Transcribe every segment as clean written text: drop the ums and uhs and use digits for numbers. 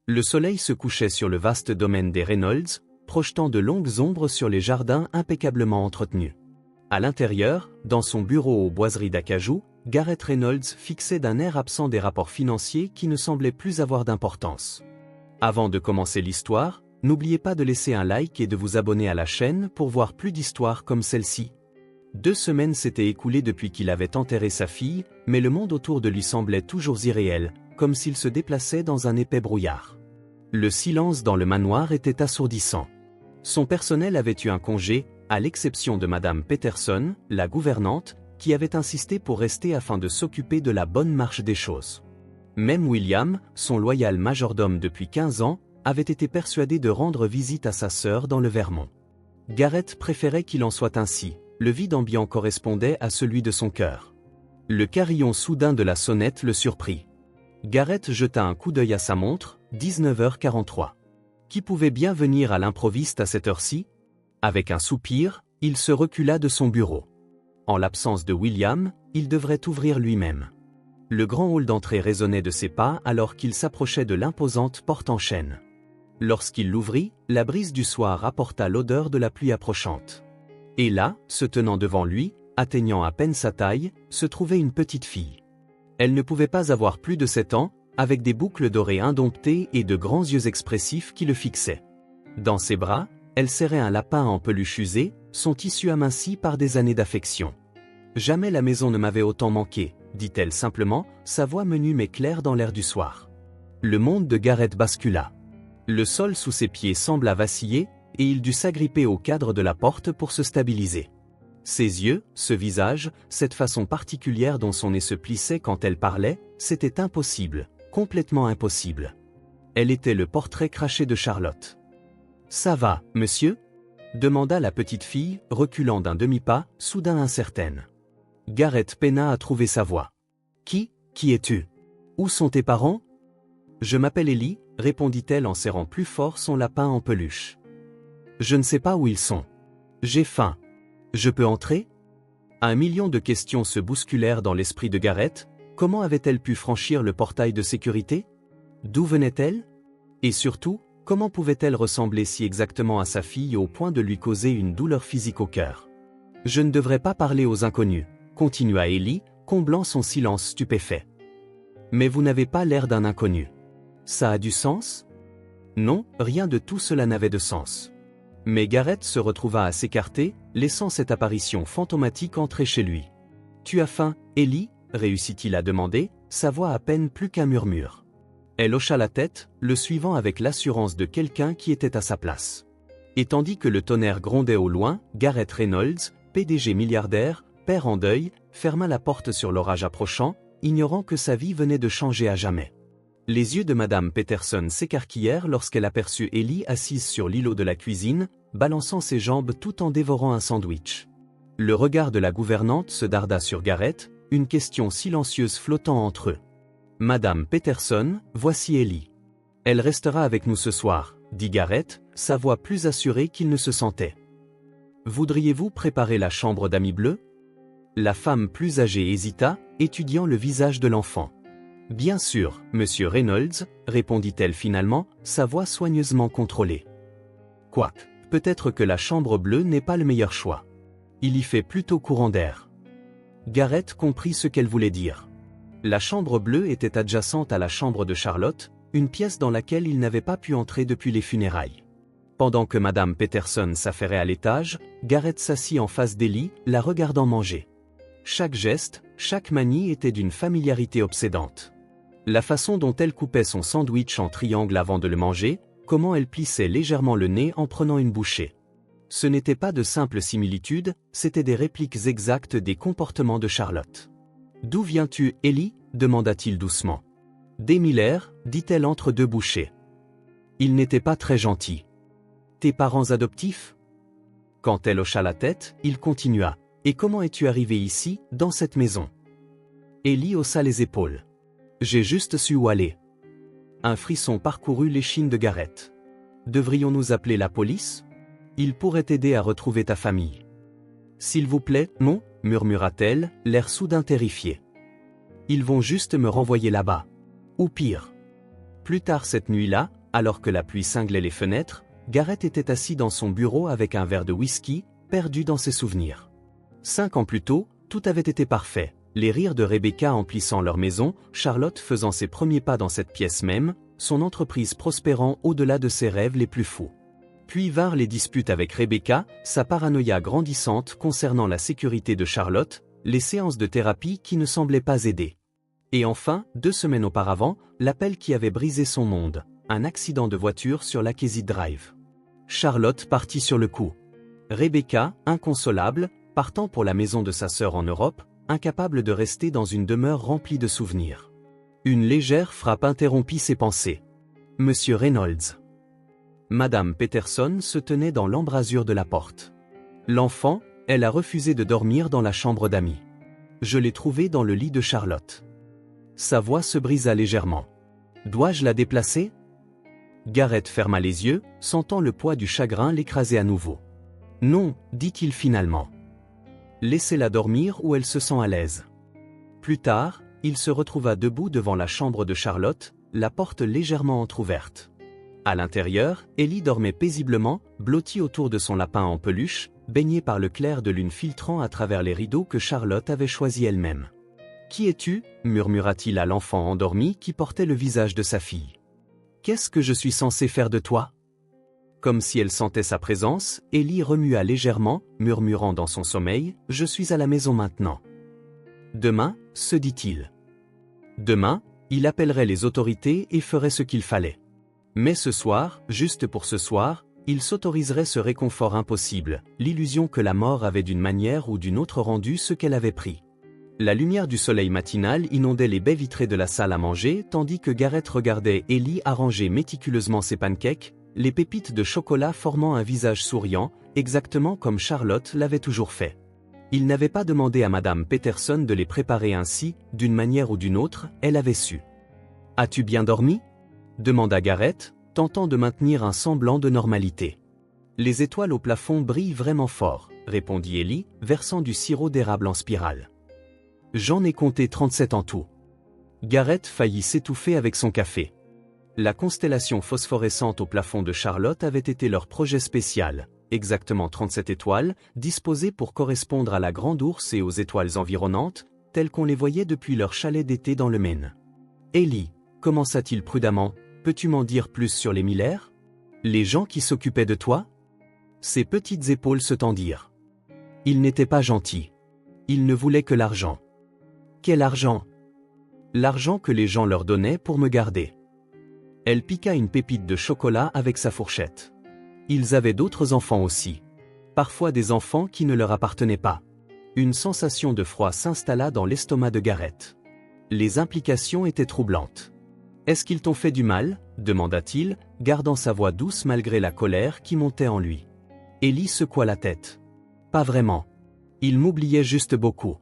Le soleil se couchait sur le vaste domaine des Reynolds, projetant de longues ombres sur les jardins impeccablement entretenus. À l'intérieur, dans son bureau aux boiseries d'acajou, Gareth Reynolds fixait d'un air absent des rapports financiers qui ne semblaient plus avoir d'importance. Avant de commencer l'histoire, n'oubliez pas de laisser un like et de vous abonner à la chaîne pour voir plus d'histoires comme celle-ci. 2 semaines s'étaient écoulées depuis qu'il avait enterré sa fille, mais le monde autour de lui semblait toujours irréel, comme s'il se déplaçait dans un épais brouillard. Le silence dans le manoir était assourdissant. Son personnel avait eu un congé, à l'exception de Madame Peterson, la gouvernante, qui avait insisté pour rester afin de s'occuper de la bonne marche des choses. Même William, son loyal majordome depuis 15 ans, avait été persuadé de rendre visite à sa sœur dans le Vermont. Gareth préférait qu'il en soit ainsi, le vide ambiant correspondait à celui de son cœur. Le carillon soudain de la sonnette le surprit. Gareth jeta un coup d'œil à sa montre, 19h43. Qui pouvait bien venir à l'improviste à cette heure-ci? Avec un soupir, il se recula de son bureau. En l'absence de William, il devrait ouvrir lui-même. Le grand hall d'entrée résonnait de ses pas alors qu'il s'approchait de l'imposante porte en chêne. Lorsqu'il l'ouvrit, la brise du soir apporta l'odeur de la pluie approchante. Et là, se tenant devant lui, atteignant à peine sa taille, se trouvait une petite fille. Elle ne pouvait pas avoir plus de 7 ans, avec des boucles dorées indomptées et de grands yeux expressifs qui le fixaient. Dans ses bras, elle serrait un lapin en peluche usée, son tissu aminci par des années d'affection. « Jamais la maison ne m'avait autant manqué », dit-elle simplement, sa voix menue mais claire dans l'air du soir. Le monde de Gareth bascula. Le sol sous ses pieds sembla vaciller, et il dut s'agripper au cadre de la porte pour se stabiliser. Ses yeux, ce visage, cette façon particulière dont son nez se plissait quand elle parlait, c'était impossible, complètement impossible. Elle était le portrait craché de Charlotte. « Ça va, monsieur ?» demanda la petite fille, reculant d'un demi-pas, soudain incertaine. Gareth peina à trouver sa voix. « Qui es-tu? Où sont tes parents ?»« Je m'appelle Ellie », répondit-elle en serrant plus fort son lapin en peluche. « Je ne sais pas où ils sont. J'ai faim. Je peux entrer ?» Un million de questions se bousculèrent dans l'esprit de Gareth. Comment avait-elle pu franchir le portail de sécurité? D'où venait-elle? Et surtout, comment pouvait-elle ressembler si exactement à sa fille au point de lui causer une douleur physique au cœur? « Je ne devrais pas parler aux inconnus, » continua Ellie, comblant son silence stupéfait. « Mais vous n'avez pas l'air d'un inconnu. Ça a du sens? » Non, rien de tout cela n'avait de sens. Mais Gareth se retrouva à s'écarter, laissant cette apparition fantomatique entrer chez lui. « Tu as faim, Ellie ?» réussit-il à demander, sa voix à peine plus qu'un murmure. Elle hocha la tête, le suivant avec l'assurance de quelqu'un qui était à sa place. Et tandis que le tonnerre grondait au loin, Gareth Reynolds, PDG milliardaire, père en deuil, ferma la porte sur l'orage approchant, ignorant que sa vie venait de changer à jamais. Les yeux de Madame Peterson s'écarquillèrent lorsqu'elle aperçut Ellie assise sur l'îlot de la cuisine, balançant ses jambes tout en dévorant un sandwich. Le regard de la gouvernante se darda sur Gareth, une question silencieuse flottant entre eux. « Madame Peterson, voici Ellie. Elle restera avec nous ce soir, » dit Gareth, sa voix plus assurée qu'il ne se sentait. « Voudriez-vous préparer la chambre d'amis bleus ?» La femme plus âgée hésita, étudiant le visage de l'enfant. « Bien sûr, monsieur Reynolds, » répondit-elle finalement, sa voix soigneusement contrôlée. « Quoique, peut-être que la chambre bleue n'est pas le meilleur choix. Il y fait plutôt courant d'air. » Gareth comprit ce qu'elle voulait dire. La chambre bleue était adjacente à la chambre de Charlotte, une pièce dans laquelle il n'avait pas pu entrer depuis les funérailles. Pendant que Madame Peterson s'affairait à l'étage, Gareth s'assit en face d'Ellie, la regardant manger. Chaque geste, chaque manie était d'une familiarité obsédante. La façon dont elle coupait son sandwich en triangle avant de le manger, comment elle plissait légèrement le nez en prenant une bouchée. Ce n'était pas de simples similitudes, c'étaient des répliques exactes des comportements de Charlotte. « D'où viens-tu, Ellie ?» demanda-t-il doucement. « Des Miller, dit-elle entre 2 bouchées. Il n'était pas très gentil. Tes parents adoptifs? Quand elle hocha la tête, il continua. « Et comment es-tu arrivé ici, dans cette maison ?» Ellie haussa les épaules. « J'ai juste su où aller. » Un frisson parcourut l'échine de Gareth. « Devrions-nous appeler la police? Il pourrait t'aider à retrouver ta famille. »« S'il vous plaît, non, » murmura-t-elle, l'air soudain terrifié. « Ils vont juste me renvoyer là-bas. Ou pire. » Plus tard cette nuit-là, alors que la pluie cinglait les fenêtres, Garrett était assis dans son bureau avec un verre de whisky, perdu dans ses souvenirs. 5 ans plus tôt, tout avait été parfait. Les rires de Rebecca emplissant leur maison, Charlotte faisant ses premiers pas dans cette pièce même, son entreprise prospérant au-delà de ses rêves les plus fous. Puis vinrent les disputes avec Rebecca, sa paranoïa grandissante concernant la sécurité de Charlotte, les séances de thérapie qui ne semblaient pas aider. Et enfin, 2 semaines auparavant, l'appel qui avait brisé son monde, un accident de voiture sur l'Acquisite Drive. Charlotte partit sur le coup. Rebecca, inconsolable, partant pour la maison de sa sœur en Europe, incapable de rester dans une demeure remplie de souvenirs. Une légère frappe interrompit ses pensées. Monsieur Reynolds. Madame Peterson se tenait dans l'embrasure de la porte. L'enfant, elle a refusé de dormir dans la chambre d'amis. Je l'ai trouvée dans le lit de Charlotte. Sa voix se brisa légèrement. Dois-je la déplacer? Garrett ferma les yeux, sentant le poids du chagrin l'écraser à nouveau. Non, dit-il finalement. Laissez-la dormir où elle se sent à l'aise. Plus tard, il se retrouva debout devant la chambre de Charlotte, la porte légèrement entr'ouverte. À l'intérieur, Ellie dormait paisiblement, blottie autour de son lapin en peluche, baignée par le clair de lune filtrant à travers les rideaux que Charlotte avait choisis elle-même. « Qui es-tu » murmura-t-il à l'enfant endormi qui portait le visage de sa fille. « Qu'est-ce que je suis censé faire de toi ?» Comme si elle sentait sa présence, Ellie remua légèrement, murmurant dans son sommeil, « Je suis à la maison maintenant. » Demain, se dit-il. Demain, il appellerait les autorités et ferait ce qu'il fallait. Mais ce soir, juste pour ce soir, il s'autoriserait ce réconfort impossible, l'illusion que la mort avait d'une manière ou d'une autre rendu ce qu'elle avait pris. La lumière du soleil matinal inondait les baies vitrées de la salle à manger tandis que Garrett regardait Ellie arranger méticuleusement ses pancakes, les pépites de chocolat formant un visage souriant, exactement comme Charlotte l'avait toujours fait. Il n'avait pas demandé à Madame Peterson de les préparer ainsi, d'une manière ou d'une autre, elle avait su. « As-tu bien dormi » demanda Garrett, tentant de maintenir un semblant de normalité. « Les étoiles au plafond brillent vraiment fort, » répondit Ellie, versant du sirop d'érable en spirale. « J'en ai compté 37 en tout. » Garrett faillit s'étouffer avec son café. La constellation phosphorescente au plafond de Charlotte avait été leur projet spécial, exactement 37 étoiles, disposées pour correspondre à la Grande Ourse et aux étoiles environnantes, telles qu'on les voyait depuis leur chalet d'été dans le Maine. « Ellie, commença-t-il prudemment, peux-tu m'en dire plus sur les Miller? Les gens qui s'occupaient de toi ?» Ses petites épaules se tendirent. Ils n'étaient pas gentils. Ils ne voulaient que l'argent. Quel argent? L'argent que les gens leur donnaient pour me garder. Elle piqua une pépite de chocolat avec sa fourchette. Ils avaient d'autres enfants aussi. Parfois des enfants qui ne leur appartenaient pas. Une sensation de froid s'installa dans l'estomac de Garrett. Les implications étaient troublantes. « Est-ce qu'ils t'ont fait du mal » demanda-t-il, gardant sa voix douce malgré la colère qui montait en lui. Ellie secoua la tête. « Pas vraiment. Ils m'oubliaient juste beaucoup.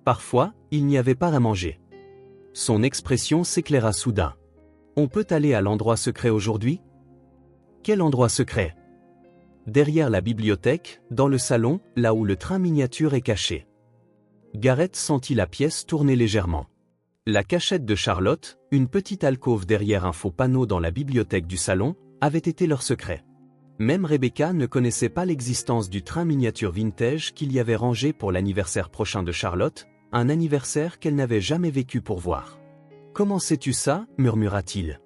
Parfois, il n'y avait pas à manger. » Son expression s'éclaira soudain. « On peut aller à l'endroit secret aujourd'hui » ? Quel endroit secret ? Derrière la bibliothèque, dans le salon, là où le train miniature est caché. Garrett sentit la pièce tourner légèrement. La cachette de Charlotte, une petite alcôve derrière un faux panneau dans la bibliothèque du salon, avait été leur secret. Même Rebecca ne connaissait pas l'existence du train miniature vintage qu'il y avait rangé pour l'anniversaire prochain de Charlotte, un anniversaire qu'elle n'avait jamais vécu pour voir. « Comment sais-tu ça » murmura-t-il.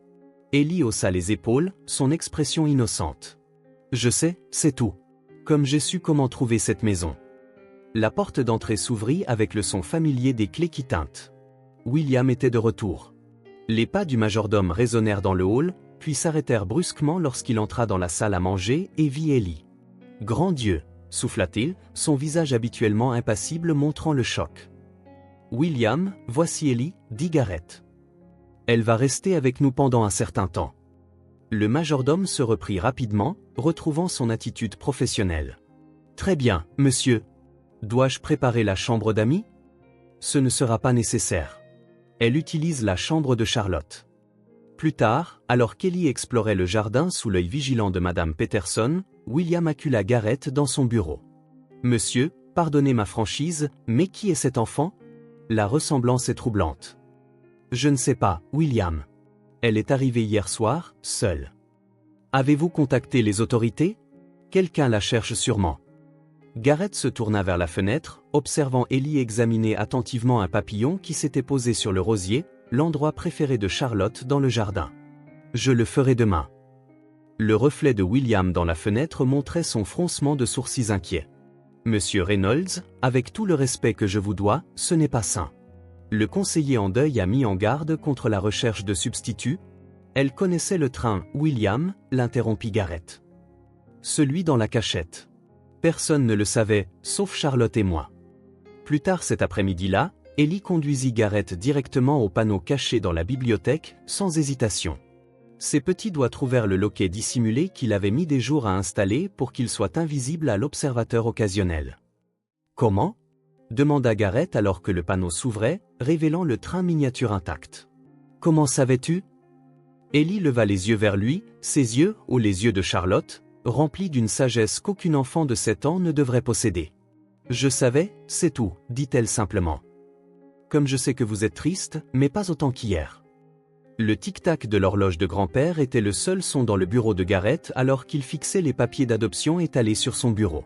Ellie haussa les épaules, son expression innocente. « Je sais, c'est tout. Comme j'ai su comment trouver cette maison. » La porte d'entrée s'ouvrit avec le son familier des clés qui tintent. William était de retour. Les pas du majordome résonnèrent dans le hall, puis s'arrêtèrent brusquement lorsqu'il entra dans la salle à manger et vit Ellie. « Grand Dieu » souffla-t-il, son visage habituellement impassible montrant le choc. « William, voici Ellie, dit Garrett. Elle va rester avec nous pendant un certain temps. » Le majordome se reprit rapidement, retrouvant son attitude professionnelle. « Très bien, monsieur. Dois-je préparer la chambre d'amis ? Ce ne sera pas nécessaire. Elle utilise la chambre de Charlotte. » Plus tard, alors qu'Ellie explorait le jardin sous l'œil vigilant de Madame Peterson, William accula Garrett dans son bureau. « Monsieur, pardonnez ma franchise, mais qui est cet enfant ? La ressemblance est troublante. » « Je ne sais pas, William. » Elle est arrivée hier soir, seule. Avez-vous contacté les autorités? Quelqu'un la cherche sûrement. Garrett se tourna vers la fenêtre, observant Ellie examiner attentivement un papillon qui s'était posé sur le rosier, l'endroit préféré de Charlotte dans le jardin. Je le ferai demain. Le reflet de William dans la fenêtre montrait son froncement de sourcils inquiet. Monsieur Reynolds, avec tout le respect que je vous dois, ce n'est pas sain. Le conseiller en deuil a mis en garde contre la recherche de substituts. Elle connaissait le train, William, l'interrompit Garrett. Celui dans la cachette. Personne ne le savait, sauf Charlotte et moi. Plus tard cet après-midi-là, Ellie conduisit Garrett directement au panneau caché dans la bibliothèque, sans hésitation. Ses petits doigts trouvèrent le loquet dissimulé qu'il avait mis des jours à installer pour qu'il soit invisible à l'observateur occasionnel. « Comment ?» demanda Garrett alors que le panneau s'ouvrait, révélant le train miniature intact. « Comment savais-tu » Ellie leva les yeux vers lui, ses yeux, ou les yeux de Charlotte, remplis d'une sagesse qu'aucun enfant de 7 ans ne devrait posséder. « Je savais, c'est tout, dit-elle simplement. Comme je sais que vous êtes triste, mais pas autant qu'hier. » Le tic-tac de l'horloge de grand-père était le seul son dans le bureau de Garrett alors qu'il fixait les papiers d'adoption étalés sur son bureau.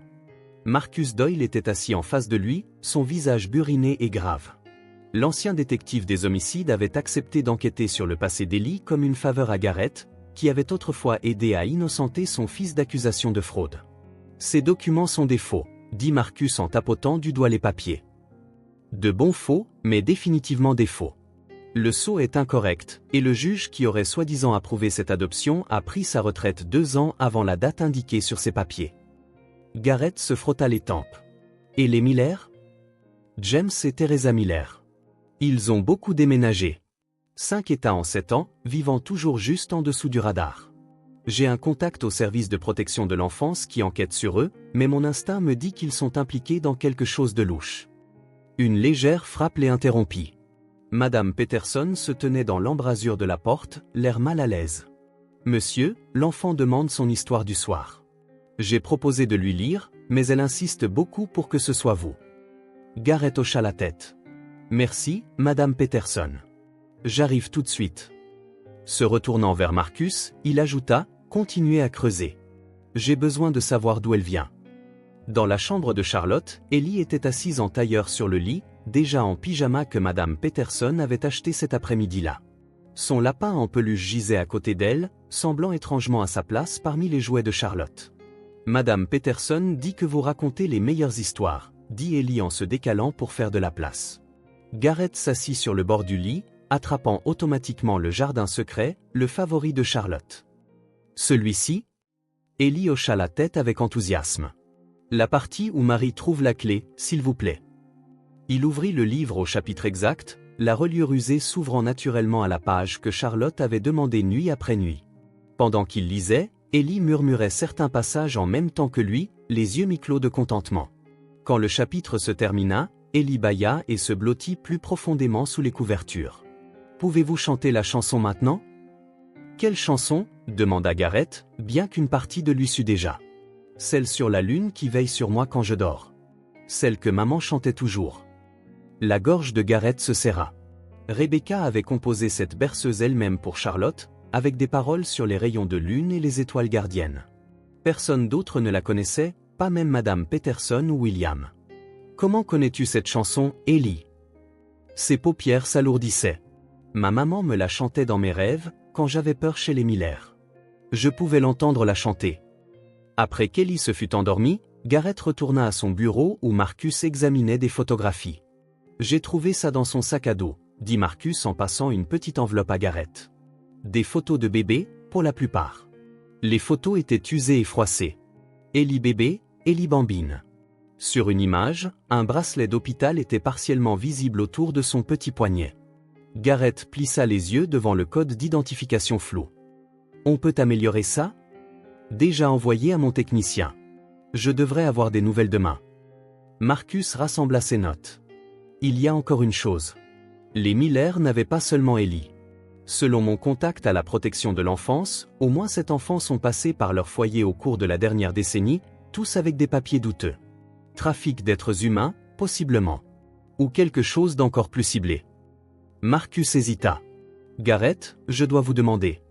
Marcus Doyle était assis en face de lui, son visage buriné et grave. L'ancien détective des homicides avait accepté d'enquêter sur le passé d'Ellie comme une faveur à Garrett, qui avait autrefois aidé à innocenter son fils d'accusation de fraude. « Ces documents sont des faux », dit Marcus en tapotant du doigt les papiers. « De bons faux, mais définitivement des faux. Le sceau est incorrect, et le juge qui aurait soi-disant approuvé cette adoption a pris sa retraite 2 ans avant la date indiquée sur ses papiers. » Garrett se frotta les tempes. « Et les Miller ?» James et Teresa Miller. Ils ont beaucoup déménagé. 5 États en 7 ans, vivant toujours juste en dessous du radar. J'ai un contact au service de protection de l'enfance qui enquête sur eux, mais mon instinct me dit qu'ils sont impliqués dans quelque chose de louche. Une légère frappe les interrompit. Madame Peterson se tenait dans l'embrasure de la porte, l'air mal à l'aise. « Monsieur, l'enfant demande son histoire du soir. J'ai proposé de lui lire, mais elle insiste beaucoup pour que ce soit vous. » Garrett hocha la tête. « Merci, Madame Peterson. J'arrive tout de suite. » Se retournant vers Marcus, il ajouta, « Continuez à creuser. J'ai besoin de savoir d'où elle vient. » Dans la chambre de Charlotte, Ellie était assise en tailleur sur le lit, déjà en pyjama que Madame Peterson avait acheté cet après-midi-là. Son lapin en peluche gisait à côté d'elle, semblant étrangement à sa place parmi les jouets de Charlotte. « Madame Peterson dit que vous racontez les meilleures histoires, » dit Ellie en se décalant pour faire de la place. Garrett s'assit sur le bord du lit, attrapant automatiquement le jardin secret, le favori de Charlotte. « Celui-ci » Ellie hocha la tête avec enthousiasme. « La partie où Marie trouve la clé, s'il vous plaît. » Il ouvrit le livre au chapitre exact, la reliure usée s'ouvrant naturellement à la page que Charlotte avait demandée nuit après nuit. Pendant qu'il lisait, Ellie murmurait certains passages en même temps que lui, les yeux mi-clos de contentement. Quand le chapitre se termina, Ellie bâilla et se blottit plus profondément sous les couvertures. « Pouvez-vous chanter la chanson maintenant ?»« Quelle chanson ?» demanda Garrett, bien qu'une partie de lui sût déjà. « Celle sur la lune qui veille sur moi quand je dors. Celle que maman chantait toujours. » La gorge de Garrett se serra. Rebecca avait composé cette berceuse elle-même pour Charlotte, avec des paroles sur les rayons de lune et les étoiles gardiennes. Personne d'autre ne la connaissait, pas même Madame Peterson ou William. « Comment connais-tu cette chanson, Ellie ?» Ses paupières s'alourdissaient. Ma maman me la chantait dans mes rêves, quand j'avais peur chez les Miller. Je pouvais l'entendre la chanter. Après qu'Ellie se fut endormie, Garrett retourna à son bureau où Marcus examinait des photographies. « J'ai trouvé ça dans son sac à dos, » dit Marcus en passant une petite enveloppe à Garrett. Des photos de bébé, pour la plupart. Les photos étaient usées et froissées. Ellie bébé, Ellie bambine. Sur une image, un bracelet d'hôpital était partiellement visible autour de son petit poignet. Garrett plissa les yeux devant le code d'identification flou. « On peut améliorer ça ?» « Déjà envoyé à mon technicien. Je devrais avoir des nouvelles demain. » Marcus rassembla ses notes. Il y a encore une chose. Les Miller n'avaient pas seulement Ellie. Selon mon contact à la protection de l'enfance, au moins 7 enfants sont passés par leur foyer au cours de la dernière décennie, tous avec des papiers douteux. Trafic d'êtres humains, possiblement. Ou quelque chose d'encore plus ciblé. Marcus hésita. Gareth, je dois vous demander.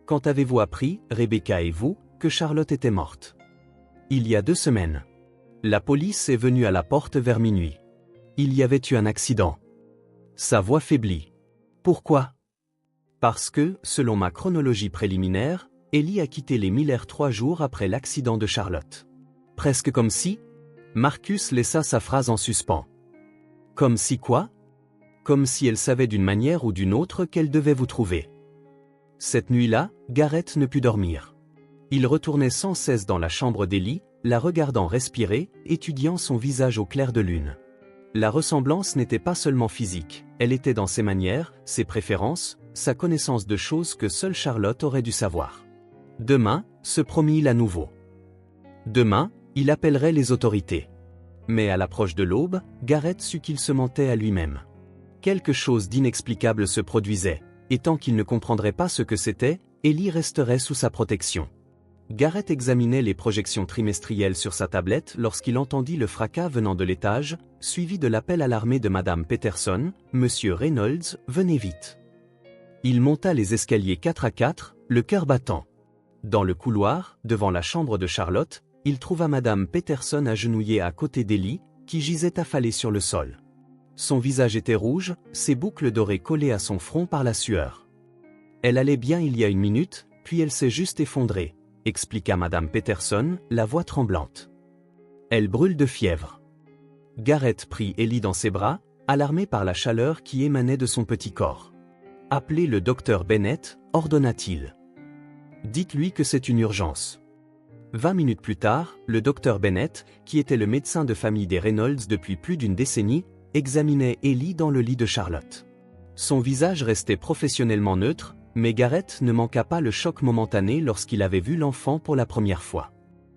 Quand avez-vous appris, Rebecca et vous, que Charlotte était morte? Il y a 2 semaines. La police est venue à la porte vers minuit. Il y avait eu un accident. Sa voix faiblit. Pourquoi? Parce que, selon ma chronologie préliminaire, Ellie a quitté les Miller 3 jours après l'accident de Charlotte. Presque comme si... Marcus laissa sa phrase en suspens. Comme si quoi? Comme si elle savait d'une manière ou d'une autre qu'elle devait vous trouver. Cette nuit-là, Gareth ne put dormir. Il retournait sans cesse dans la chambre d'Ellie, la regardant respirer, étudiant son visage au clair de lune. La ressemblance n'était pas seulement physique, elle était dans ses manières, ses préférences, sa connaissance de choses que seule Charlotte aurait dû savoir. Demain, se promit-il à nouveau. Demain, il appellerait les autorités. Mais à l'approche de l'aube, Gareth sut qu'il se mentait à lui-même. Quelque chose d'inexplicable se produisait, et tant qu'il ne comprendrait pas ce que c'était, Ellie resterait sous sa protection. Gareth examinait les projections trimestrielles sur sa tablette lorsqu'il entendit le fracas venant de l'étage, suivi de l'appel alarmé de Madame Peterson, « Monsieur Reynolds, venez vite ». Il monta les escaliers 4 à 4, le cœur battant. Dans le couloir, devant la chambre de Charlotte, il trouva Madame Peterson agenouillée à côté d'Ellie, qui gisait affalée sur le sol. Son visage était rouge, ses boucles dorées collées à son front par la sueur. Elle allait bien il y a 1 minute, puis elle s'est juste effondrée, expliqua Madame Peterson, la voix tremblante. Elle brûle de fièvre. Gareth prit Ellie dans ses bras, alarmé par la chaleur qui émanait de son petit corps. Appelez le docteur Bennett, ordonna-t-il. Dites-lui que c'est une urgence. 20 minutes plus tard, le docteur Bennett, qui était le médecin de famille des Reynolds depuis plus d'1 décennie, examinait Ellie dans le lit de Charlotte. Son visage restait professionnellement neutre, mais Gareth ne manqua pas le choc momentané lorsqu'il avait vu l'enfant pour la première fois.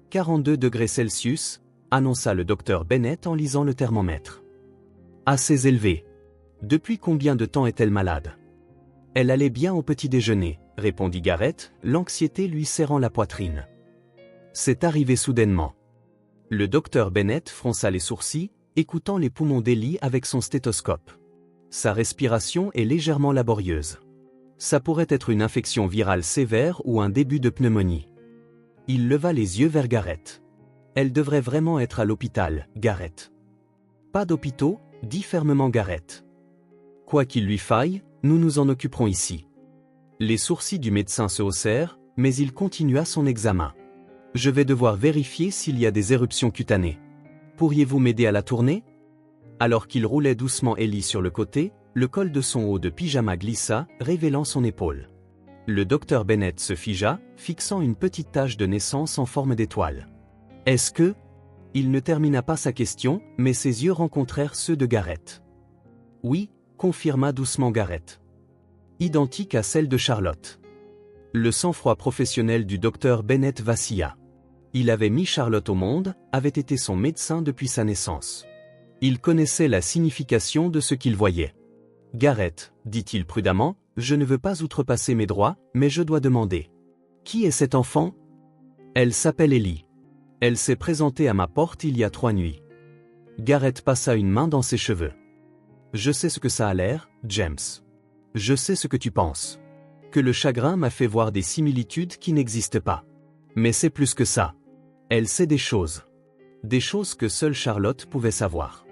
42 degrés Celsius, annonça le docteur Bennett en lisant le thermomètre. Assez élevé. Depuis combien de temps est-elle malade? Elle allait bien au petit déjeuner, répondit Gareth, l'anxiété lui serrant la poitrine. C'est arrivé soudainement. Le docteur Bennett fronça les sourcils, écoutant les poumons d'Ellie avec son stéthoscope. Sa respiration est légèrement laborieuse. Ça pourrait être une infection virale sévère ou un début de pneumonie. Il leva les yeux vers Gareth. Elle devrait vraiment être à l'hôpital, Gareth. Pas d'hôpitaux, dit fermement Gareth. Quoi qu'il lui faille, nous nous en occuperons ici. Les sourcils du médecin se haussèrent, mais il continua son examen. Je vais devoir vérifier s'il y a des éruptions cutanées. Pourriez-vous m'aider à la tourner? Alors qu'il roulait doucement Ellie sur le côté, le col de son haut de pyjama glissa, révélant son épaule. Le docteur Bennett se figea, fixant une petite tache de naissance en forme d'étoile. Est-ce que... Il ne termina pas sa question, mais ses yeux rencontrèrent ceux de Gareth. Oui, confirma doucement Gareth. Identique à celle de Charlotte. Le sang-froid professionnel du docteur Bennett vacilla. Il avait mis Charlotte au monde, avait été son médecin depuis sa naissance. Il connaissait la signification de ce qu'il voyait. Gareth, dit-il prudemment, je ne veux pas outrepasser mes droits, mais je dois demander. Qui est cet enfant? Elle s'appelle Ellie. Elle s'est présentée à ma porte il y a 3 nuits. Gareth passa une main dans ses cheveux. Je sais ce que ça a l'air, James. Je sais ce que tu penses. Que le chagrin m'a fait voir des similitudes qui n'existent pas. Mais c'est plus que ça. Elle sait des choses. Des choses que seule Charlotte pouvait savoir.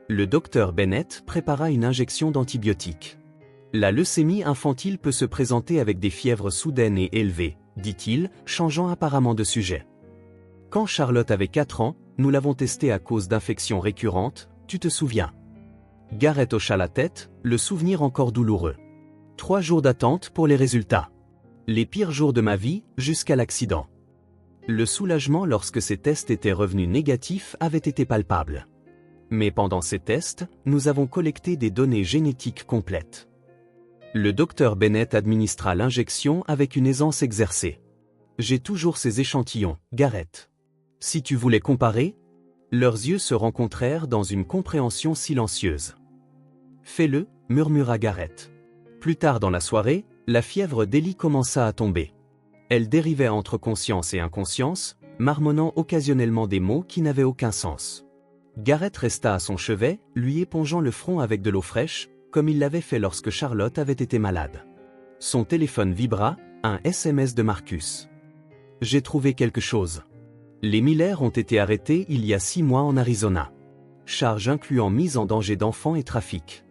Le docteur Bennett prépara une injection d'antibiotiques. La leucémie infantile peut se présenter avec des fièvres soudaines et élevées, dit-il, changeant apparemment de sujet. Quand Charlotte avait 4 ans, nous l'avons testée à cause d'infections récurrentes, tu te souviens? Gareth hocha la tête, le souvenir encore douloureux. 3 jours d'attente pour les résultats. Les pires jours de ma vie, jusqu'à l'accident. Le soulagement lorsque ces tests étaient revenus négatifs avait été palpable. Mais pendant ces tests, nous avons collecté des données génétiques complètes. Le docteur Bennett administra l'injection avec une aisance exercée. J'ai toujours ces échantillons, Gareth. Si tu voulais comparer? Leurs yeux se rencontrèrent dans une compréhension silencieuse. Fais-le, murmura Gareth. Plus tard dans la soirée, la fièvre d'Ellie commença à tomber. Elle dérivait entre conscience et inconscience, marmonnant occasionnellement des mots qui n'avaient aucun sens. Gareth resta à son chevet, lui épongeant le front avec de l'eau fraîche, comme il l'avait fait lorsque Charlotte avait été malade. Son téléphone vibra, un SMS de Marcus. J'ai trouvé quelque chose. Les Miller ont été arrêtés il y a 6 mois en Arizona. Charge incluant mise en danger d'enfants et trafic.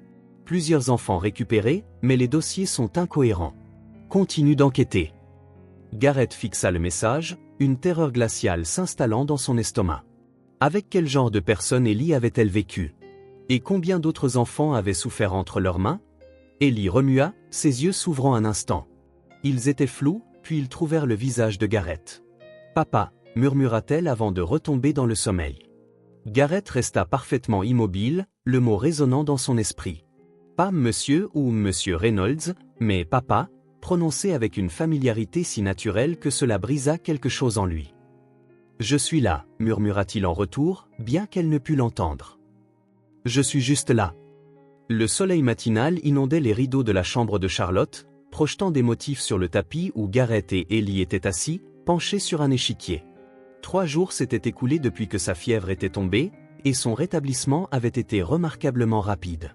Plusieurs enfants récupérés, mais les dossiers sont incohérents. Continue d'enquêter. Garrett fixa le message, une terreur glaciale s'installant dans son estomac. Avec quel genre de personne Ellie avait-elle vécu? Et combien d'autres enfants avaient souffert entre leurs mains? Ellie remua, ses yeux s'ouvrant un instant. Ils étaient flous, puis ils trouvèrent le visage de Garrett. « Papa » murmura-t-elle avant de retomber dans le sommeil. Garrett resta parfaitement immobile, le mot résonnant dans son esprit. Pas monsieur ou monsieur Reynolds, mais papa, prononcé avec une familiarité si naturelle que cela brisa quelque chose en lui. « Je suis là » murmura-t-il en retour, bien qu'elle ne pût l'entendre. « Je suis juste là. » Le soleil matinal inondait les rideaux de la chambre de Charlotte, projetant des motifs sur le tapis où Garrett et Ellie étaient assis, penchés sur un échiquier. 3 jours s'étaient écoulés depuis que sa fièvre était tombée, et son rétablissement avait été remarquablement rapide.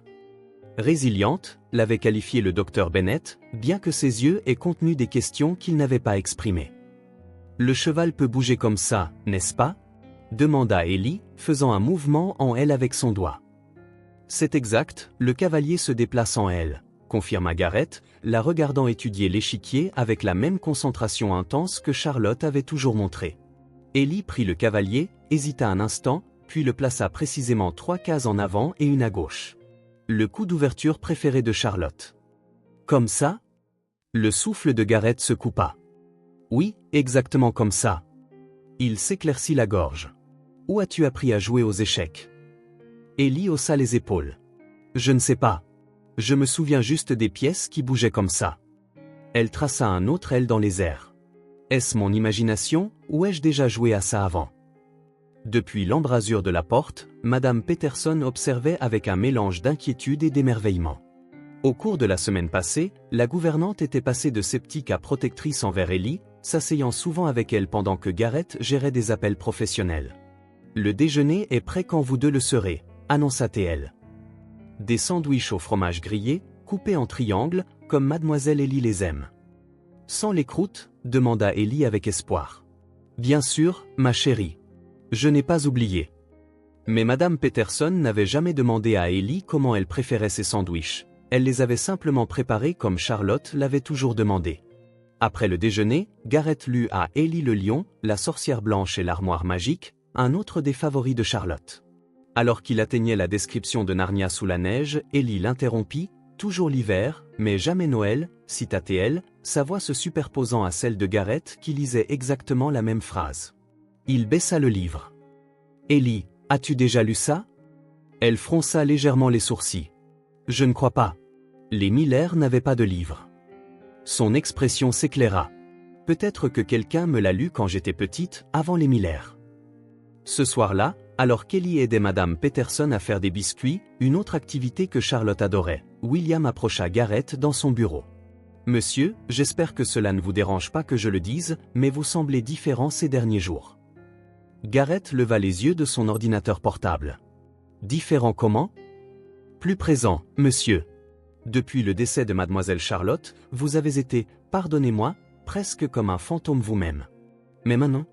Résiliente, l'avait qualifiée le docteur Bennett, bien que ses yeux aient contenu des questions qu'il n'avait pas exprimées. « Le cheval peut bouger comme ça, n'est-ce pas » demanda Ellie, faisant un mouvement en L avec son doigt. « C'est exact, le cavalier se déplace en L », confirma Garrett, la regardant étudier l'échiquier avec la même concentration intense que Charlotte avait toujours montrée. Ellie prit le cavalier, hésita un instant, puis le plaça précisément 3 cases en avant et une à gauche. Le coup d'ouverture préféré de Charlotte. « Comme ça » Le souffle de Garrett se coupa. « Oui, exactement comme ça. » Il s'éclaircit la gorge. « Où as-tu appris à jouer aux échecs » Ellie haussa les épaules. « Je ne sais pas. Je me souviens juste des pièces qui bougeaient comme ça. » Elle traça un autre L dans les airs. « Est-ce mon imagination, ou ai-je déjà joué à ça avant ?» Depuis l'embrasure de la porte, Madame Peterson observait avec un mélange d'inquiétude et d'émerveillement. Au cours de la semaine passée, la gouvernante était passée de sceptique à protectrice envers Ellie, s'asseyant souvent avec elle pendant que Garrett gérait des appels professionnels. « Le déjeuner est prêt quand vous deux le serez », annonça-t-elle. Des sandwichs au fromage grillé, coupés en triangles, comme Mademoiselle Ellie les aime. Sans les croûtes, demanda Ellie avec espoir. Bien sûr, ma chérie. Je n'ai pas oublié. Mais Madame Peterson n'avait jamais demandé à Ellie comment elle préférait ses sandwichs. Elle les avait simplement préparés comme Charlotte l'avait toujours demandé. Après le déjeuner, Garrett lut à Ellie le lion, la sorcière blanche et l'armoire magique, un autre des favoris de Charlotte. Alors qu'il atteignait la description de Narnia sous la neige, Ellie l'interrompit, « Toujours l'hiver, mais jamais Noël », cita-t-elle, sa voix se superposant à celle de Garrett qui lisait exactement la même phrase. Il baissa le livre. « Ellie, as-tu déjà lu ça ?» Elle fronça légèrement les sourcils. « Je ne crois pas. Les Miller n'avaient pas de livre. » Son expression s'éclaira. « Peut-être que quelqu'un me l'a lu quand j'étais petite, avant les Miller. » Ce soir-là, alors qu'Ellie aidait Madame Peterson à faire des biscuits, une autre activité que Charlotte adorait, William approcha Garrett dans son bureau. « Monsieur, j'espère que cela ne vous dérange pas que je le dise, mais vous semblez différent ces derniers jours. » Garrett leva les yeux de son ordinateur portable. « Différent comment ?»« Plus présent, monsieur. Depuis le décès de Mademoiselle Charlotte, vous avez été, pardonnez-moi, presque comme un fantôme vous-même. Mais maintenant ?»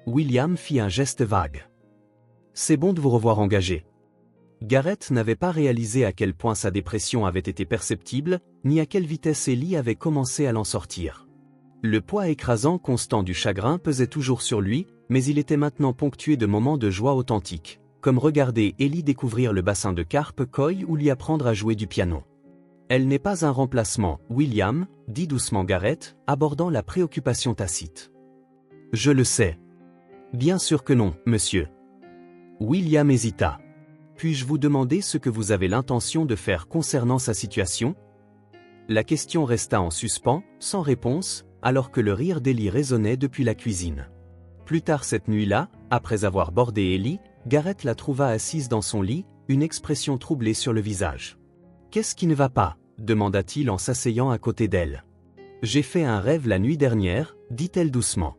William fit un geste vague. « C'est bon de vous revoir engagé. » Garrett n'avait pas réalisé à quel point sa dépression avait été perceptible, ni à quelle vitesse Ellie avait commencé à l'en sortir. Le poids écrasant constant du chagrin pesait toujours sur lui, mais il était maintenant ponctué de moments de joie authentique, comme regarder Ellie découvrir le bassin de carpe koi ou lui apprendre à jouer du piano. « Elle n'est pas un remplacement, William, » dit doucement Garrett, abordant la préoccupation tacite. « Je le sais. »« Bien sûr que non, monsieur. » William hésita. « Puis-je vous demander ce que vous avez l'intention de faire concernant sa situation ?» La question resta en suspens, sans réponse, alors que le rire d'Ellie résonnait depuis la cuisine. Plus tard cette nuit-là, après avoir bordé Ellie, Garrett la trouva assise dans son lit, une expression troublée sur le visage. « Qu'est-ce qui ne va pas ?» demanda-t-il en s'asseyant à côté d'elle. « J'ai fait un rêve la nuit dernière, dit-elle doucement.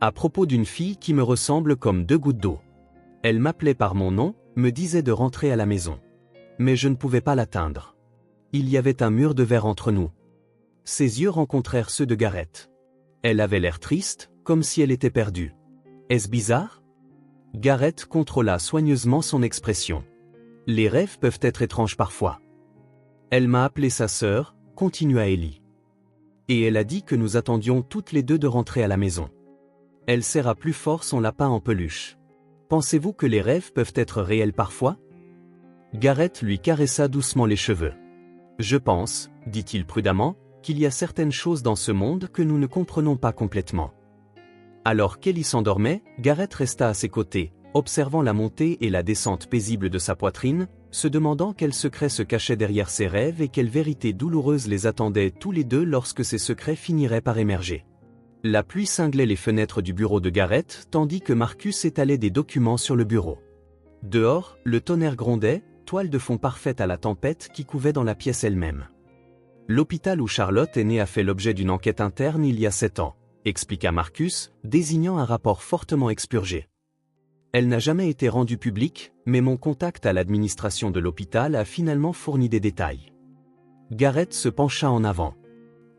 À propos d'une fille qui me ressemble comme 2 gouttes d'eau. Elle m'appelait par mon nom, me disait de rentrer à la maison. Mais je ne pouvais pas l'atteindre. Il y avait un mur de verre entre nous. Ses yeux rencontrèrent ceux de Gareth. Elle avait l'air triste, comme si elle était perdue. Est-ce bizarre? Gareth contrôla soigneusement son expression. Les rêves peuvent être étranges parfois. Elle m'a appelé sa sœur, continua Ellie. Et elle a dit que nous attendions toutes les deux de rentrer à la maison. Elle serra plus fort son lapin en peluche. Pensez-vous que les rêves peuvent être réels parfois? Gareth lui caressa doucement les cheveux. Je pense, dit-il prudemment, qu'il y a certaines choses dans ce monde que nous ne comprenons pas complètement. Alors qu'Ellie s'endormait, Gareth resta à ses côtés, observant la montée et la descente paisible de sa poitrine, se demandant quel secret se cachait derrière ses rêves et quelle vérité douloureuse les attendait tous les deux lorsque ces secrets finiraient par émerger. La pluie cinglait les fenêtres du bureau de Gareth tandis que Marcus étalait des documents sur le bureau. Dehors, le tonnerre grondait, toile de fond parfaite à la tempête qui couvait dans la pièce elle-même. L'hôpital où Charlotte est née a fait l'objet d'une enquête interne il y a 7 ans, expliqua Marcus, désignant un rapport fortement expurgé. Elle n'a jamais été rendue publique, mais mon contact à l'administration de l'hôpital a finalement fourni des détails. Gareth se pencha en avant.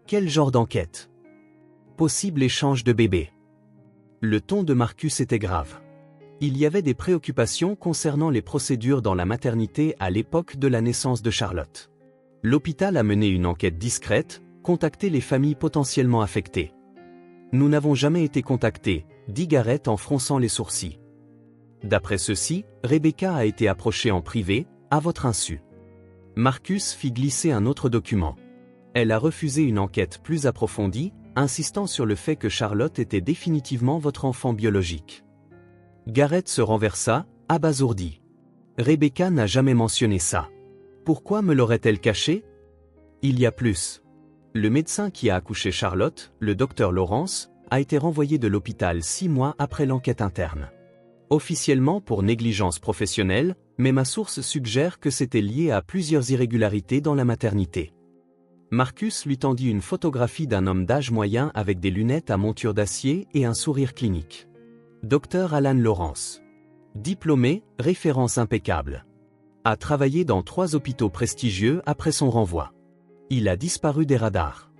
Quel genre d'enquête? Possible échange de bébés. Le ton de Marcus était grave. Il y avait des préoccupations concernant les procédures dans la maternité à l'époque de la naissance de Charlotte. L'hôpital a mené une enquête discrète, contacté les familles potentiellement affectées. Nous n'avons jamais été contactés, dit Gareth en fronçant les sourcils. D'après ceci, Rebecca a été approchée en privé, à votre insu. Marcus fit glisser un autre document. Elle a refusé une enquête plus approfondie, insistant sur le fait que Charlotte était définitivement votre enfant biologique. Gareth se renversa, abasourdi. Rebecca n'a jamais mentionné ça. Pourquoi me l'aurait-elle caché? Il y a plus. Le médecin qui a accouché Charlotte, le docteur Lawrence, a été renvoyé de l'hôpital 6 mois après l'enquête interne. Officiellement pour négligence professionnelle, mais ma source suggère que c'était lié à plusieurs irrégularités dans la maternité. Marcus lui tendit une photographie d'un homme d'âge moyen avec des lunettes à monture d'acier et un sourire clinique. Dr Alan Lawrence. Diplômé, référence impeccable. A travaillé dans 3 hôpitaux prestigieux après son renvoi. Il a disparu des radars.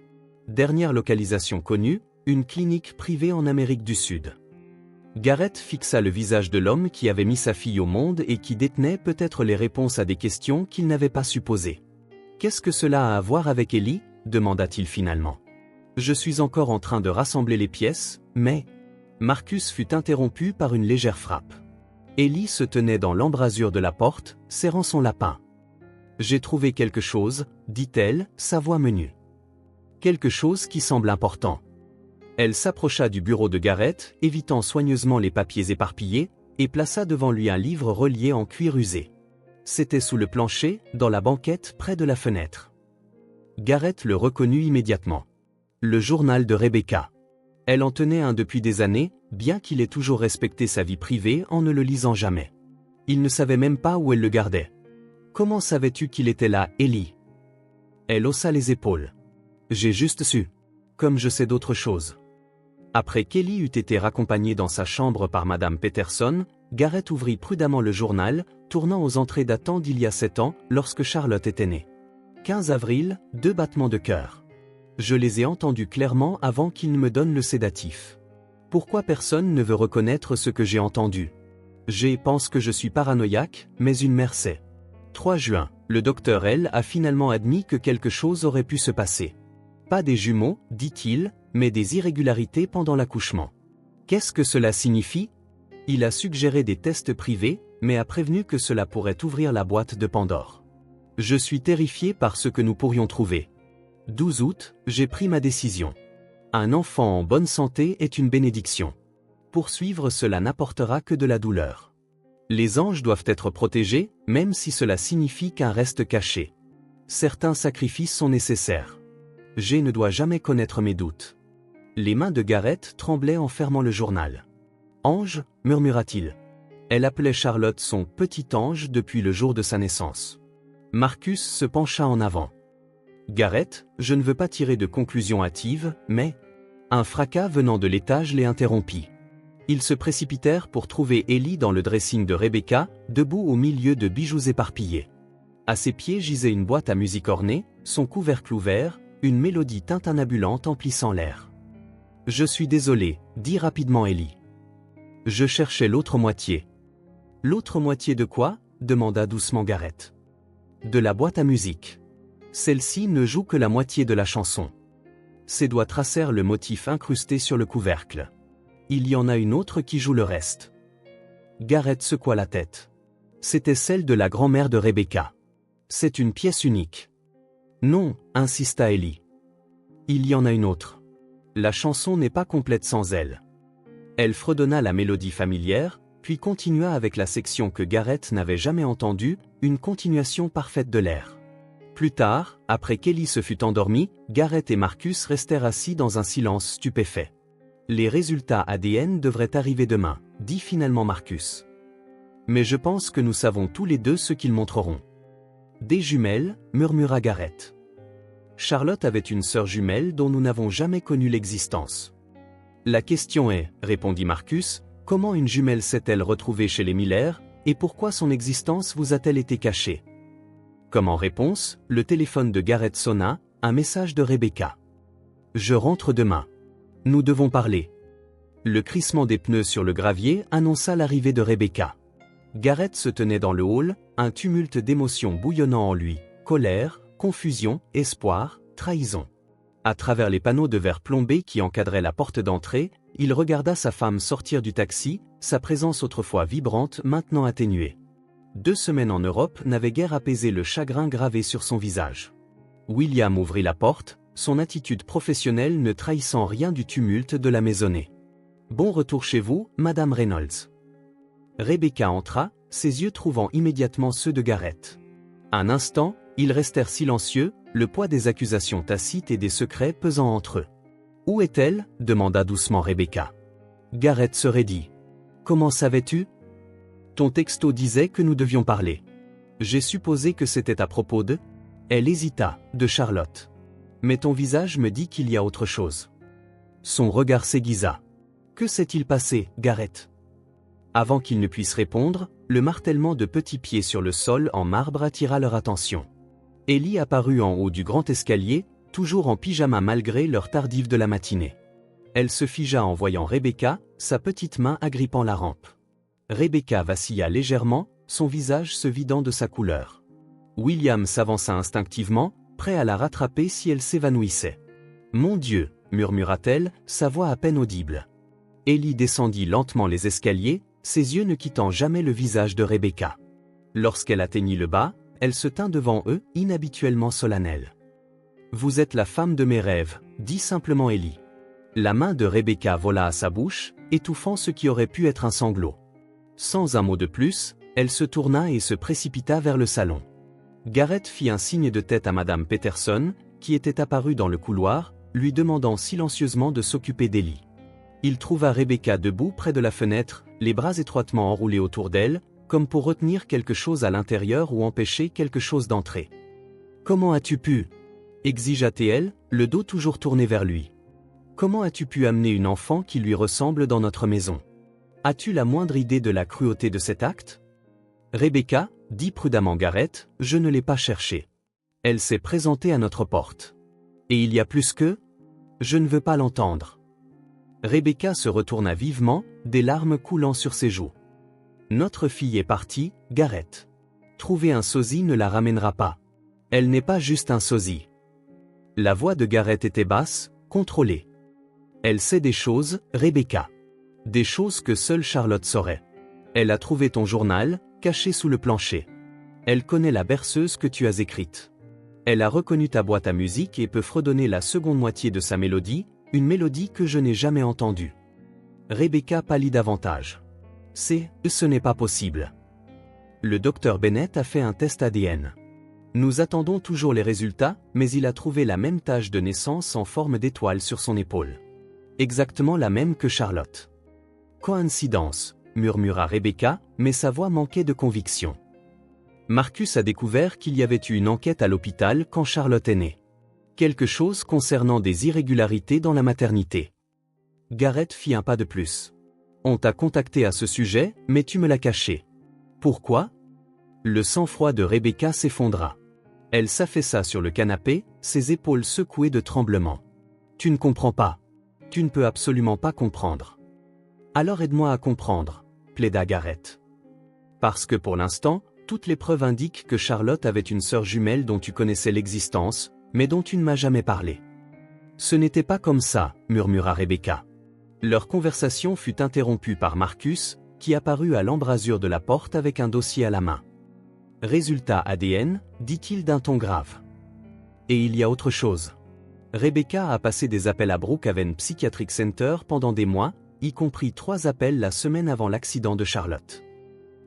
Dernière localisation connue, une clinique privée en Amérique du Sud. Gareth fixa le visage de l'homme qui avait mis sa fille au monde et qui détenait peut-être les réponses à des questions qu'il n'avait pas su poser. « Qu'est-ce que cela a à voir avec Ellie » demanda-t-il finalement. « Je suis encore en train de rassembler les pièces, mais… » Marcus fut interrompu par une légère frappe. Ellie se tenait dans l'embrasure de la porte, serrant son lapin. « J'ai trouvé quelque chose, dit-elle, sa voix menue. Quelque chose qui semble important. » Elle s'approcha du bureau de Gareth, évitant soigneusement les papiers éparpillés, et plaça devant lui un livre relié en cuir usé. C'était sous le plancher, dans la banquette près de la fenêtre. Gareth le reconnut immédiatement. Le journal de Rebecca. Elle en tenait un depuis des années, bien qu'il ait toujours respecté sa vie privée en ne le lisant jamais. Il ne savait même pas où elle le gardait. « Comment savais-tu qu'il était là, Ellie » Elle haussa les épaules. « J'ai juste su. Comme je sais d'autres choses. » Après qu'Ellie eut été raccompagnée dans sa chambre par Madame Peterson, Gareth ouvrit prudemment le journal, tournant aux entrées datant d'il y a 7 ans, lorsque Charlotte était née. 15 avril, 2 battements de cœur. Je les ai entendus clairement avant qu'il ne me donne le sédatif. Pourquoi personne ne veut reconnaître ce que j'ai entendu? Pense que je suis paranoïaque, mais une mère sait. 3 juin, le docteur L a finalement admis que quelque chose aurait pu se passer. Pas des jumeaux, dit-il, mais des irrégularités pendant l'accouchement. Qu'est-ce que cela signifie? Il a suggéré des tests privés, mais a prévenu que cela pourrait ouvrir la boîte de Pandore. Je suis terrifié par ce que nous pourrions trouver. 12 août, j'ai pris ma décision. Un enfant en bonne santé est une bénédiction. Poursuivre cela n'apportera que de la douleur. Les anges doivent être protégés, même si cela signifie qu'un reste caché. Certains sacrifices sont nécessaires. G ne doit jamais connaître mes doutes. Les mains de Gareth tremblaient en fermant le journal. Ange, murmura-t-il. Elle appelait Charlotte son petit ange depuis le jour de sa naissance. Marcus se pencha en avant. Gareth, je ne veux pas tirer de conclusions hâtives, mais… Un fracas venant de l'étage les interrompit. Ils se précipitèrent pour trouver Ellie dans le dressing de Rebecca, debout au milieu de bijoux éparpillés. À ses pieds gisait une boîte à musique ornée, son couvercle ouvert, une mélodie tintinnabulante emplissant l'air. « Je suis désolé, dit rapidement Ellie. Je cherchais l'autre moitié. »« L'autre moitié de quoi ?» demanda doucement Gareth. « De la boîte à musique. Celle-ci ne joue que la moitié de la chanson. » Ses doigts tracèrent le motif incrusté sur le couvercle. « Il y en a une autre qui joue le reste. » Gareth secoua la tête. C'était celle de la grand-mère de Rebecca. « C'est une pièce unique. »« Non, » insista Ellie. « Il y en a une autre. La chanson n'est pas complète sans elle. » Elle fredonna la mélodie familière, puis continua avec la section que Gareth n'avait jamais entendue, une continuation parfaite de l'air. Plus tard, après qu'Ellie se fut endormie, Gareth et Marcus restèrent assis dans un silence stupéfait. « Les résultats ADN devraient arriver demain, » dit finalement Marcus. « Mais je pense que nous savons tous les deux ce qu'ils montreront. »« Des jumelles, » murmura Gareth. Charlotte avait une sœur jumelle dont nous n'avons jamais connu l'existence. « La question est, » répondit Marcus, « comment une jumelle s'est-elle retrouvée chez les Miller, et pourquoi son existence vous a-t-elle été cachée ?» Comme en réponse, le téléphone de Gareth sonna, un message de Rebecca. « Je rentre demain. Nous devons parler. » Le crissement des pneus sur le gravier annonça l'arrivée de Rebecca. Gareth se tenait dans le hall, un tumulte d'émotions bouillonnant en lui, colère, confusion, espoir, trahison. À travers les panneaux de verre plombé qui encadraient la porte d'entrée, il regarda sa femme sortir du taxi, sa présence autrefois vibrante maintenant atténuée. 2 semaines en Europe n'avaient guère apaisé le chagrin gravé sur son visage. William ouvrit la porte, son attitude professionnelle ne trahissant rien du tumulte de la maisonnée. « Bon retour chez vous, Madame Reynolds. » Rebecca entra, ses yeux trouvant immédiatement ceux de Gareth. Un instant, ils restèrent silencieux, le poids des accusations tacites et des secrets pesant entre eux. « Où est-elle » demanda doucement Rebecca. Gareth se raidit. « Comment savais-tu ? Ton texto disait que nous devions parler. J'ai supposé que c'était à propos de... » Elle hésita, de Charlotte. « Mais ton visage me dit qu'il y a autre chose. » Son regard s'aiguisa. « Que s'est-il passé, Gareth ?» Avant qu'il ne puisse répondre, le martèlement de petits pieds sur le sol en marbre attira leur attention. Ellie apparut en haut du grand escalier, toujours en pyjama malgré l'heure tardive de la matinée. Elle se figea en voyant Rebecca, sa petite main agrippant la rampe. Rebecca vacilla légèrement, son visage se vidant de sa couleur. William s'avança instinctivement, prêt à la rattraper si elle s'évanouissait. « Mon Dieu !» murmura-t-elle, sa voix à peine audible. Ellie descendit lentement les escaliers, ses yeux ne quittant jamais le visage de Rebecca. Lorsqu'elle atteignit le bas, elle se tint devant eux, inhabituellement solennelle. « Vous êtes la femme de mes rêves, » dit simplement Ellie. La main de Rebecca vola à sa bouche, étouffant ce qui aurait pu être un sanglot. Sans un mot de plus, elle se tourna et se précipita vers le salon. Gareth fit un signe de tête à Madame Peterson, qui était apparue dans le couloir, lui demandant silencieusement de s'occuper d'Ellie. Il trouva Rebecca debout près de la fenêtre, les bras étroitement enroulés autour d'elle, comme pour retenir quelque chose à l'intérieur ou empêcher quelque chose d'entrer. « Comment as-tu pu » exigea-t-elle, le dos toujours tourné vers lui. « Comment as-tu pu amener une enfant qui lui ressemble dans notre maison ? As-tu la moindre idée de la cruauté de cet acte ?» Rebecca, dit prudemment Gareth, je ne l'ai pas cherchée. Elle s'est présentée à notre porte. Et il y a plus que ? Je ne veux pas l'entendre. Rebecca se retourna vivement, des larmes coulant sur ses joues. Notre fille est partie, Gareth. Trouver un sosie ne la ramènera pas. Elle n'est pas juste un sosie. La voix de Gareth était basse, contrôlée. Elle sait des choses, Rebecca. Des choses que seule Charlotte saurait. Elle a trouvé ton journal, caché sous le plancher. Elle connaît la berceuse que tu as écrite. Elle a reconnu ta boîte à musique et peut fredonner la seconde moitié de sa mélodie, une mélodie que je n'ai jamais entendue. Rebecca pâlit davantage. Ce n'est pas possible. Le docteur Bennett a fait un test ADN. Nous attendons toujours les résultats, mais il a trouvé la même tache de naissance en forme d'étoile sur son épaule. Exactement la même que Charlotte. Coïncidence, murmura Rebecca, mais sa voix manquait de conviction. Marcus a découvert qu'il y avait eu une enquête à l'hôpital quand Charlotte est née. Quelque chose concernant des irrégularités dans la maternité. Gareth fit un pas de plus. On t'a contacté à ce sujet, mais tu me l'as caché. Pourquoi ? Le sang-froid de Rebecca s'effondra. Elle s'affaissa sur le canapé, ses épaules secouées de tremblements. Tu ne comprends pas. Tu ne peux absolument pas comprendre. Alors aide-moi à comprendre, plaida Garrett. Parce que pour l'instant, toutes les preuves indiquent que Charlotte avait une sœur jumelle dont tu connaissais l'existence, mais dont tu ne m'as jamais parlé. Ce n'était pas comme ça, murmura Rebecca. Leur conversation fut interrompue par Marcus, qui apparut à l'embrasure de la porte avec un dossier à la main. Résultat ADN, dit-il d'un ton grave. Et il y a autre chose. Rebecca a passé des appels à Brookhaven Psychiatric Center pendant des mois, y compris 3 appels la semaine avant l'accident de Charlotte.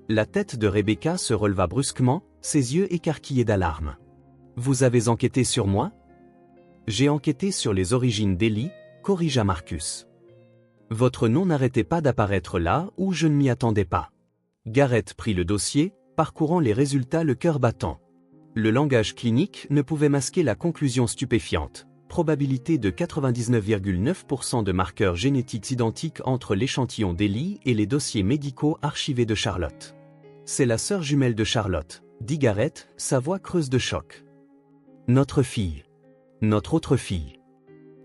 La tête de Rebecca se releva brusquement, ses yeux écarquillés d'alarme. Vous avez enquêté sur moi? J'ai enquêté sur les origines d'Ellie, corrigea Marcus. Votre nom n'arrêtait pas d'apparaître là où je ne m'y attendais pas. Garrett prit le dossier, parcourant les résultats le cœur battant. Le langage clinique ne pouvait masquer la conclusion stupéfiante. Probabilité de 99,9% de marqueurs génétiques identiques entre l'échantillon d'Ellie et les dossiers médicaux archivés de Charlotte. C'est la sœur jumelle de Charlotte, dit Garrett, sa voix creuse de choc. Notre fille. Notre autre fille.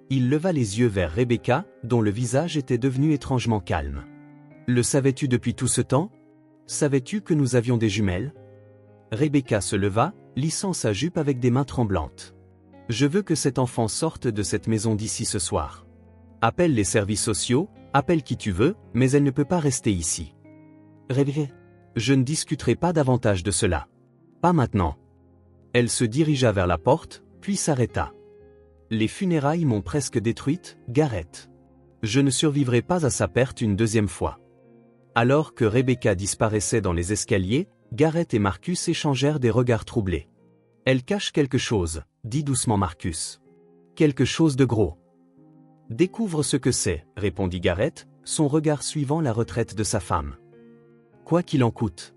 Il leva les yeux vers Rebecca, dont le visage était devenu étrangement calme. Le savais-tu depuis tout ce temps? Savais-tu que nous avions des jumelles? Rebecca se leva, lissant sa jupe avec des mains tremblantes. Je veux que cet enfant sorte de cette maison d'ici ce soir. Appelle les services sociaux, appelle qui tu veux, mais elle ne peut pas rester ici. Rebecca, je ne discuterai pas davantage de cela. Pas maintenant. Elle se dirigea vers la porte, puis s'arrêta. Les funérailles m'ont presque détruite, Garrett. Je ne survivrai pas à sa perte une deuxième fois. Alors que Rebecca disparaissait dans les escaliers, Garrett et Marcus échangèrent des regards troublés. Elle cache quelque chose, dit doucement Marcus. Quelque chose de gros. Découvre ce que c'est, répondit Garrett, son regard suivant la retraite de sa femme. Quoi qu'il en coûte.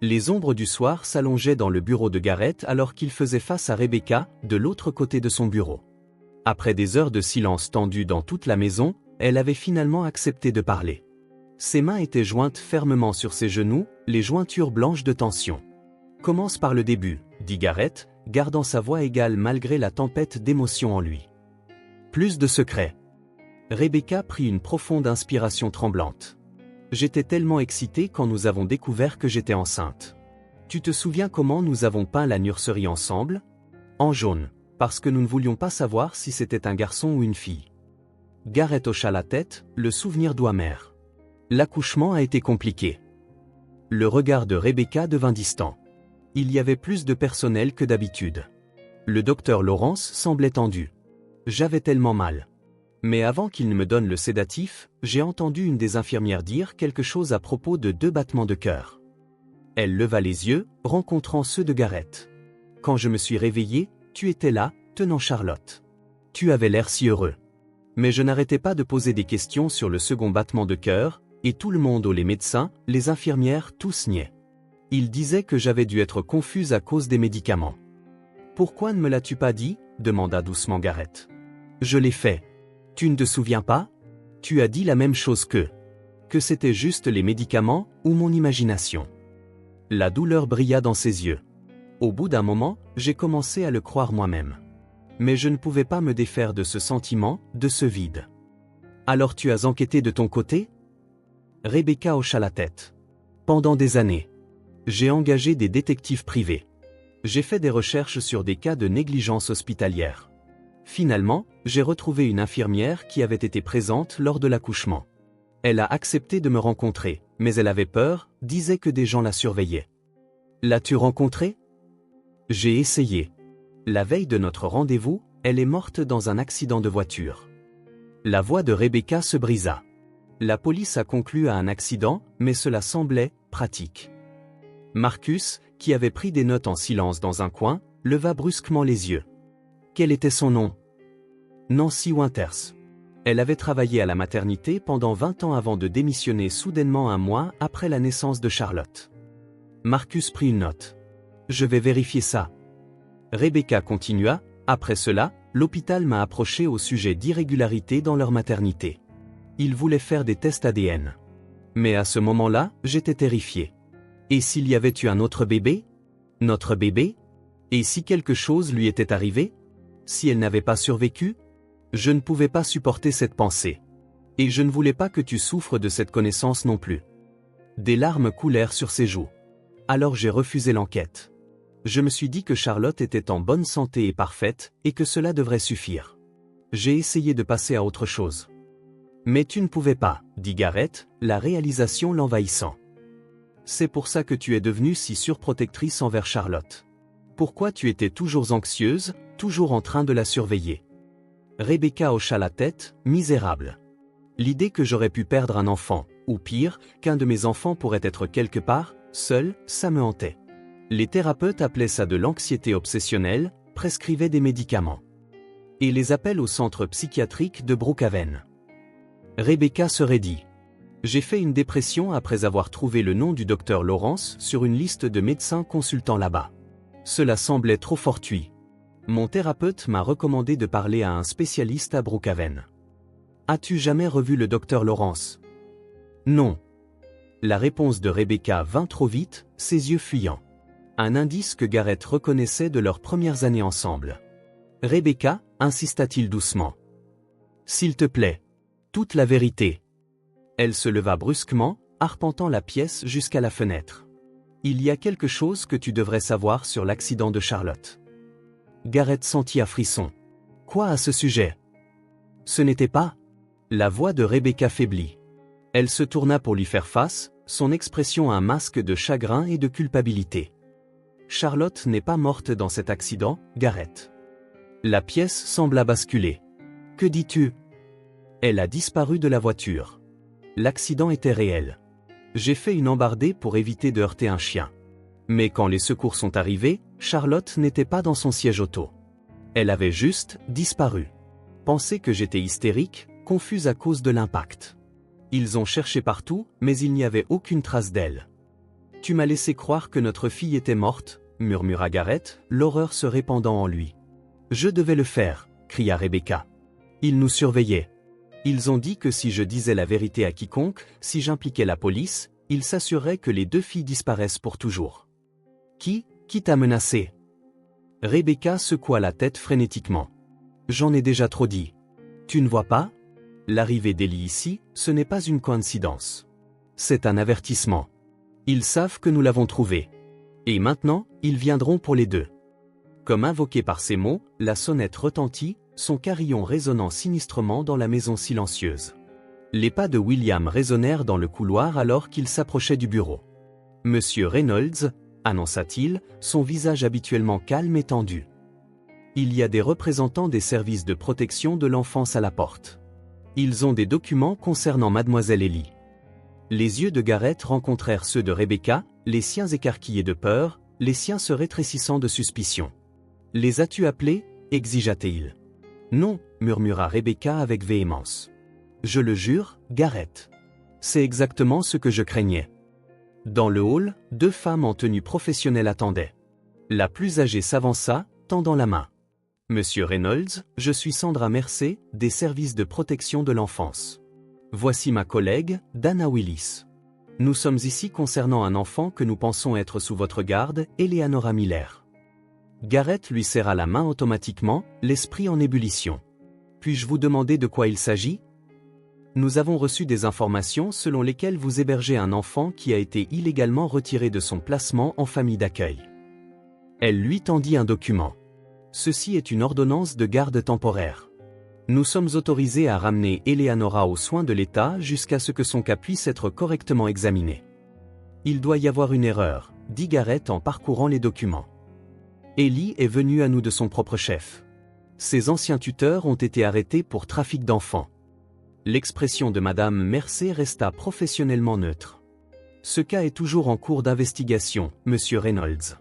Les ombres du soir s'allongeaient dans le bureau de Garrett alors qu'il faisait face à Rebecca, de l'autre côté de son bureau. Après des heures de silence tendu dans toute la maison, elle avait finalement accepté de parler. Ses mains étaient jointes fermement sur ses genoux, les jointures blanches de tension. Commence par le début, dit Garrett, gardant sa voix égale malgré la tempête d'émotion en lui. Plus de secrets. Rebecca prit une profonde inspiration tremblante. J'étais tellement excitée quand nous avons découvert que j'étais enceinte. Tu te souviens comment nous avons peint la nurserie ensemble? En jaune, parce que nous ne voulions pas savoir si c'était un garçon ou une fille. Garrett hocha la tête, le souvenir doux amer. L'accouchement a été compliqué. Le regard de Rebecca devint distant. Il y avait plus de personnel que d'habitude. Le docteur Lawrence semblait tendu. J'avais tellement mal. Mais avant qu'il ne me donne le sédatif, j'ai entendu une des infirmières dire quelque chose à propos de 2 battements de cœur. Elle leva les yeux, rencontrant ceux de Garrett. Quand je me suis réveillé, tu étais là, tenant Charlotte. Tu avais l'air si heureux. Mais je n'arrêtais pas de poser des questions sur le second battement de cœur, et tout le monde, les médecins, les infirmières, tous niaient. Ils disaient que j'avais dû être confuse à cause des médicaments. Pourquoi ne me l'as-tu pas dit? Demanda doucement Garrett. Je l'ai fait. Tu ne te souviens pas? Tu as dit la même chose que c'était juste les médicaments ou mon imagination. La douleur brilla dans ses yeux. Au bout d'un moment, j'ai commencé à le croire moi-même. Mais je ne pouvais pas me défaire de ce sentiment, de ce vide. Alors tu as enquêté de ton côté? Rebecca hocha la tête. Pendant des années. J'ai engagé des détectives privés. J'ai fait des recherches sur des cas de négligence hospitalière. Finalement, j'ai retrouvé une infirmière qui avait été présente lors de l'accouchement. Elle a accepté de me rencontrer, mais elle avait peur, disait que des gens la surveillaient. L'as-tu rencontrée? J'ai essayé. La veille de notre rendez-vous, elle est morte dans un accident de voiture. La voix de Rebecca se brisa. La police a conclu à un accident, mais cela semblait pratique. Marcus, qui avait pris des notes en silence dans un coin, leva brusquement les yeux. Quel était son nom? Nancy Winters. Elle avait travaillé à la maternité pendant 20 ans avant de démissionner soudainement un mois après la naissance de Charlotte. Marcus prit une note. Je vais vérifier ça. Rebecca continua, après cela, l'hôpital m'a approché au sujet d'irrégularités dans leur maternité. Ils voulaient faire des tests ADN. Mais à ce moment-là, j'étais terrifié. Et s'il y avait eu un autre bébé? Notre bébé? Et si quelque chose lui était arrivé? si elle n'avait pas survécu? Je ne pouvais pas supporter cette pensée. Et je ne voulais pas que tu souffres de cette connaissance non plus. Des larmes coulèrent sur ses joues. Alors j'ai refusé l'enquête. Je me suis dit que Charlotte était en bonne santé et parfaite, et que cela devrait suffire. J'ai essayé de passer à autre chose. Mais tu ne pouvais pas, dit Garrett, la réalisation l'envahissant. C'est pour ça que tu es devenue si surprotectrice envers Charlotte. Pourquoi tu étais toujours anxieuse, toujours en train de la surveiller? Rebecca hocha la tête, misérable. L'idée que j'aurais pu perdre un enfant, ou pire, qu'un de mes enfants pourrait être quelque part, seul, ça me hantait. Les thérapeutes appelaient ça de l'anxiété obsessionnelle, prescrivaient des médicaments. Et les appels au centre psychiatrique de Brookhaven. Rebecca se raidit. J'ai fait une dépression après avoir trouvé le nom du docteur Lawrence sur une liste de médecins consultants là-bas. Cela semblait trop fortuit. Mon thérapeute m'a recommandé de parler à un spécialiste à Brookhaven. As-tu jamais revu le docteur Lawrence? Non. La réponse de Rebecca vint trop vite, ses yeux fuyants. Un indice que Garrett reconnaissait de leurs premières années ensemble. Rebecca, insista-t-il doucement. S'il te plaît. Toute la vérité. Elle se leva brusquement, arpentant la pièce jusqu'à la fenêtre. Il y a quelque chose que tu devrais savoir sur l'accident de Charlotte. Garrett sentit un frisson. Quoi à ce sujet? Ce n'était pas. La voix de Rebecca faiblit. Elle se tourna pour lui faire face, son expression un masque de chagrin et de culpabilité. Charlotte n'est pas morte dans cet accident, Garrett. La pièce sembla basculer. Que dis-tu? Elle a disparu de la voiture. L'accident était réel. J'ai fait une embardée pour éviter de heurter un chien. Mais quand les secours sont arrivés, Charlotte n'était pas dans son siège auto. Elle avait juste disparu. Pensez que j'étais hystérique, confuse à cause de l'impact. Ils ont cherché partout, mais il n'y avait aucune trace d'elle. Tu m'as laissé croire que notre fille était morte, murmura Garrett, l'horreur se répandant en lui. Je devais le faire, cria Rebecca. Ils nous surveillaient. Ils ont dit que si je disais la vérité à quiconque, si j'impliquais la police, ils s'assureraient que les deux filles disparaissent pour toujours. Qui t'a menacé? Rebecca secoua la tête frénétiquement. J'en ai déjà trop dit. Tu ne vois pas? L'arrivée d'Ellie ici, ce n'est pas une coïncidence. C'est un avertissement. Ils savent que nous l'avons trouvée. Et maintenant, ils viendront pour les deux. Comme invoqué par ces mots, la sonnette retentit, son carillon résonnant sinistrement dans la maison silencieuse. Les pas de William résonnèrent dans le couloir alors qu'il s'approchait du bureau. Monsieur Reynolds, annonça-t-il, son visage habituellement calme et tendu. Il y a des représentants des services de protection de l'enfance à la porte. Ils ont des documents concernant mademoiselle Ellie. Les yeux de Garrett rencontrèrent ceux de Rebecca, les siens écarquillés de peur, les siens se rétrécissant de suspicion. Les as-tu appelés? Exigea-t-il. Non, murmura Rebecca avec véhémence. Je le jure, Garrett. C'est exactement ce que je craignais. Dans le hall, deux femmes en tenue professionnelle attendaient. La plus âgée s'avança, tendant la main. Monsieur Reynolds, je suis Sandra Mercé, des services de protection de l'enfance. Voici ma collègue, Dana Willis. Nous sommes ici concernant un enfant que nous pensons être sous votre garde, Eleanora Miller. Garrett lui serra la main automatiquement, l'esprit en ébullition. Puis-je vous demander de quoi il s'agit? Nous avons reçu des informations selon lesquelles vous hébergez un enfant qui a été illégalement retiré de son placement en famille d'accueil. Elle lui tendit un document. Ceci est une ordonnance de garde temporaire. Nous sommes autorisés à ramener Eleanora aux soins de l'État jusqu'à ce que son cas puisse être correctement examiné. Il doit y avoir une erreur, dit Garrett en parcourant les documents. Ellie est venue à nous de son propre chef. Ses anciens tuteurs ont été arrêtés pour trafic d'enfants. L'expression de Madame Mercé resta professionnellement neutre. Ce cas est toujours en cours d'investigation, Monsieur Reynolds.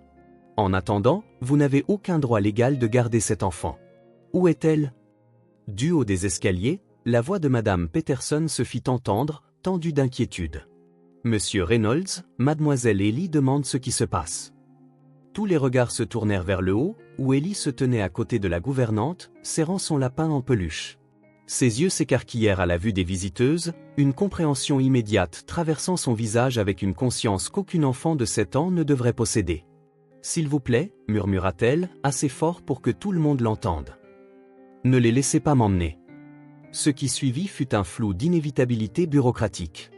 En attendant, vous n'avez aucun droit légal de garder cet enfant. Où est-elle? Du haut des escaliers, la voix de Madame Peterson se fit entendre, tendue d'inquiétude. Monsieur Reynolds, Mademoiselle Ellie demande ce qui se passe. Tous les regards se tournèrent vers le haut, où Ellie se tenait à côté de la gouvernante, serrant son lapin en peluche. Ses yeux s'écarquillèrent à la vue des visiteuses, une compréhension immédiate traversant son visage avec une conscience qu'aucun enfant de 7 ans ne devrait posséder. « S'il vous plaît » murmura-t-elle, assez fort pour que tout le monde l'entende. Ne les laissez pas m'emmener. Ce qui suivit fut un flou d'inévitabilité bureaucratique.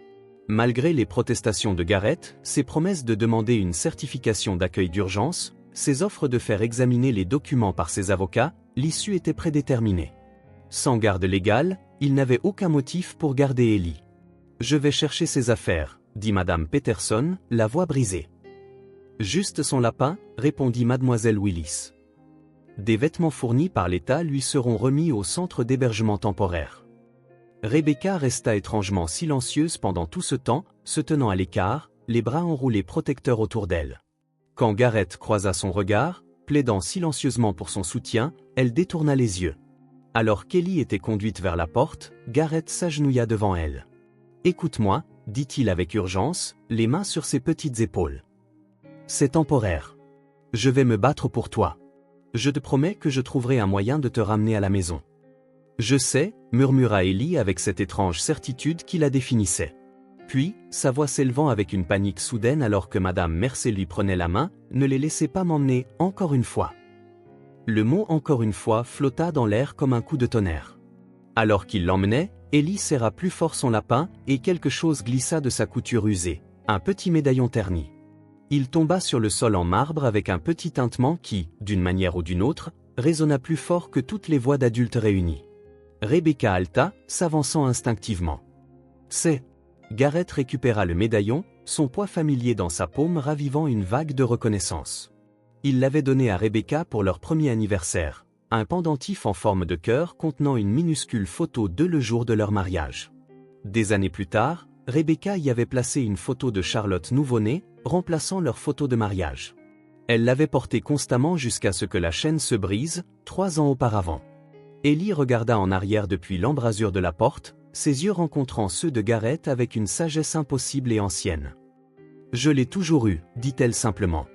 Malgré les protestations de Garrett, ses promesses de demander une certification d'accueil d'urgence, ses offres de faire examiner les documents par ses avocats, l'issue était prédéterminée. Sans garde légale, il n'avait aucun motif pour garder Ellie. « Je vais chercher ses affaires », dit Madame Peterson, la voix brisée. « Juste son lapin », répondit Mademoiselle Willis. Des vêtements fournis par l'État lui seront remis au centre d'hébergement temporaire. Rebecca resta étrangement silencieuse pendant tout ce temps, se tenant à l'écart, les bras enroulés protecteurs autour d'elle. Quand Garrett croisa son regard, plaidant silencieusement pour son soutien, elle détourna les yeux. Alors qu'Ellie était conduite vers la porte, Garrett s'agenouilla devant elle. « Écoute-moi », dit-il avec urgence, les mains sur ses petites épaules. « C'est temporaire. Je vais me battre pour toi. Je te promets que je trouverai un moyen de te ramener à la maison. » « Je sais », murmura Ellie avec cette étrange certitude qui la définissait. Puis, sa voix s'élevant avec une panique soudaine alors que Madame Mercer lui prenait la main, « Ne les laissez pas m'emmener, encore une fois. » Le mot « encore une fois » flotta dans l'air comme un coup de tonnerre. Alors qu'il l'emmenait, Ellie serra plus fort son lapin et quelque chose glissa de sa couture usée, un petit médaillon terni. Il tomba sur le sol en marbre avec un petit tintement qui, d'une manière ou d'une autre, résonna plus fort que toutes les voix d'adultes réunies. Rebecca halta, s'avançant instinctivement. « C'est... » Garrett récupéra le médaillon, son poids familier dans sa paume ravivant une vague de reconnaissance. Il l'avait donné à Rebecca pour leur premier anniversaire, un pendentif en forme de cœur contenant une minuscule photo d'eux le jour de leur mariage. Des années plus tard, Rebecca y avait placé une photo de Charlotte nouveau-née, remplaçant leur photo de mariage. Elle l'avait portée constamment jusqu'à ce que la chaîne se brise, 3 ans auparavant. Ellie regarda en arrière depuis l'embrasure de la porte, ses yeux rencontrant ceux de Garrett avec une sagesse impossible et ancienne. « Je l'ai toujours eu », dit-elle simplement.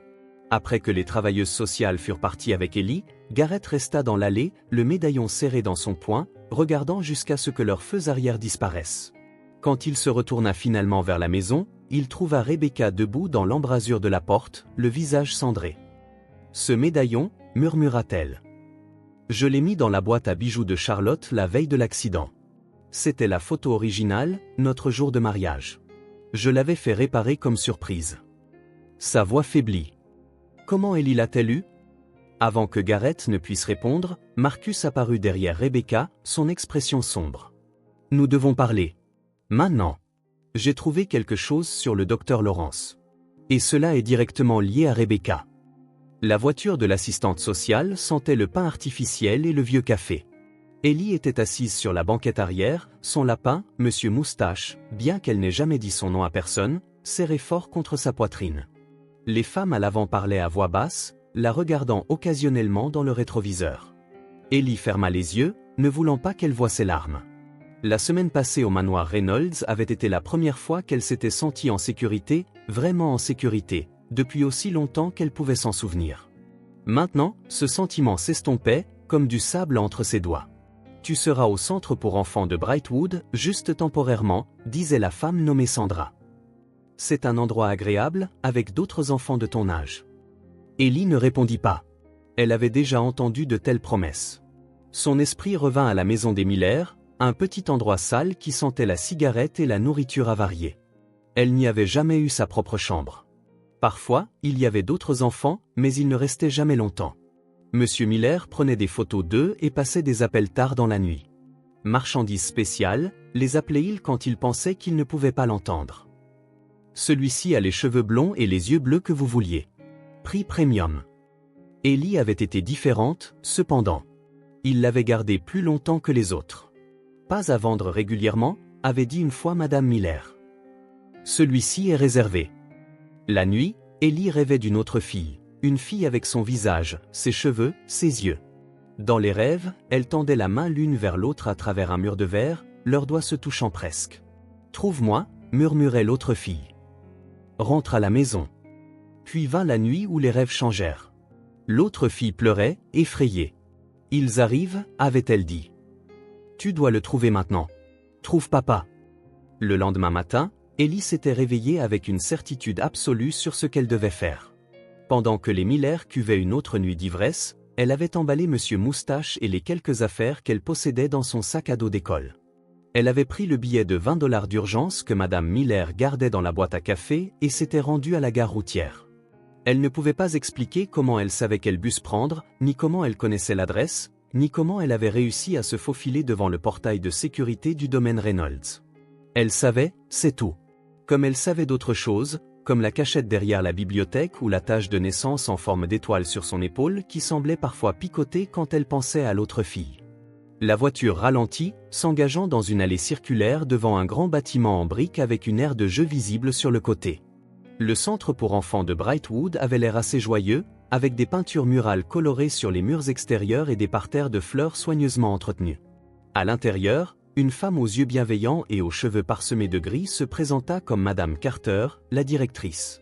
Après que les travailleuses sociales furent parties avec Ellie, Garrett resta dans l'allée, le médaillon serré dans son poing, regardant jusqu'à ce que leurs feux arrière disparaissent. Quand il se retourna finalement vers la maison, il trouva Rebecca debout dans l'embrasure de la porte, le visage cendré. « Ce médaillon » murmura-t-elle. « Je l'ai mis dans la boîte à bijoux de Charlotte la veille de l'accident. C'était la photo originale, notre jour de mariage. Je l'avais fait réparer comme surprise. » Sa voix faiblit. « Comment Ellie l'a-t-elle eu » Avant que Garrett ne puisse répondre, Marcus apparut derrière Rebecca, son expression sombre. « Nous devons parler. Maintenant. J'ai trouvé quelque chose sur le docteur Lawrence. Et cela est directement lié à Rebecca. » La voiture de l'assistante sociale sentait le pain artificiel et le vieux café. Ellie était assise sur la banquette arrière, son lapin, Monsieur Moustache, bien qu'elle n'ait jamais dit son nom à personne, serré fort contre sa poitrine. Les femmes à l'avant parlaient à voix basse, la regardant occasionnellement dans le rétroviseur. Ellie ferma les yeux, ne voulant pas qu'elle voie ses larmes. La semaine passée au manoir Reynolds avait été la première fois qu'elle s'était sentie en sécurité, vraiment en sécurité, depuis aussi longtemps qu'elle pouvait s'en souvenir. Maintenant, ce sentiment s'estompait, comme du sable entre ses doigts. « Tu seras au centre pour enfants de Brightwood, juste temporairement », disait la femme nommée Sandra. « C'est un endroit agréable, avec d'autres enfants de ton âge. » Ellie ne répondit pas. Elle avait déjà entendu de telles promesses. Son esprit revint à la maison des Miller, un petit endroit sale qui sentait la cigarette et la nourriture avariée. Elle n'y avait jamais eu sa propre chambre. Parfois, il y avait d'autres enfants, mais ils ne restaient jamais longtemps. Monsieur Miller prenait des photos d'eux et passait des appels tard dans la nuit. Marchandise spéciale, les appelait-il quand il pensait qu'il ne pouvait pas l'entendre. Celui-ci a les cheveux blonds et les yeux bleus que vous vouliez. Prix premium. Ellie avait été différente, cependant. Il l'avait gardée plus longtemps que les autres. Pas à vendre régulièrement, avait dit une fois Madame Miller. Celui-ci est réservé. La nuit, Ellie rêvait d'une autre fille, une fille avec son visage, ses cheveux, ses yeux. Dans les rêves, elles tendaient la main l'une vers l'autre à travers un mur de verre, leurs doigts se touchant presque. « Trouve-moi », murmurait l'autre fille. « Rentre à la maison. » Puis vint la nuit où les rêves changèrent. L'autre fille pleurait, effrayée. « Ils arrivent », avait-elle dit. « Tu dois le trouver maintenant. Trouve papa. » Le lendemain matin, Ellie s'était réveillée avec une certitude absolue sur ce qu'elle devait faire. Pendant que les Miller cuvaient une autre nuit d'ivresse, elle avait emballé Monsieur Moustache et les quelques affaires qu'elle possédait dans son sac à dos d'école. Elle avait pris le billet de 20 $ d'urgence que Madame Miller gardait dans la boîte à café et s'était rendue à la gare routière. Elle ne pouvait pas expliquer comment elle savait quel bus prendre, ni comment elle connaissait l'adresse, ni comment elle avait réussi à se faufiler devant le portail de sécurité du domaine Reynolds. Elle savait, c'est tout. Comme elle savait d'autres choses, comme la cachette derrière la bibliothèque ou la tache de naissance en forme d'étoile sur son épaule qui semblait parfois picoter quand elle pensait à l'autre fille. La voiture ralentit, s'engageant dans une allée circulaire devant un grand bâtiment en briques avec une aire de jeu visible sur le côté. Le centre pour enfants de Brightwood avait l'air assez joyeux, avec des peintures murales colorées sur les murs extérieurs et des parterres de fleurs soigneusement entretenus. À l'intérieur, une femme aux yeux bienveillants et aux cheveux parsemés de gris se présenta comme Madame Carter, la directrice.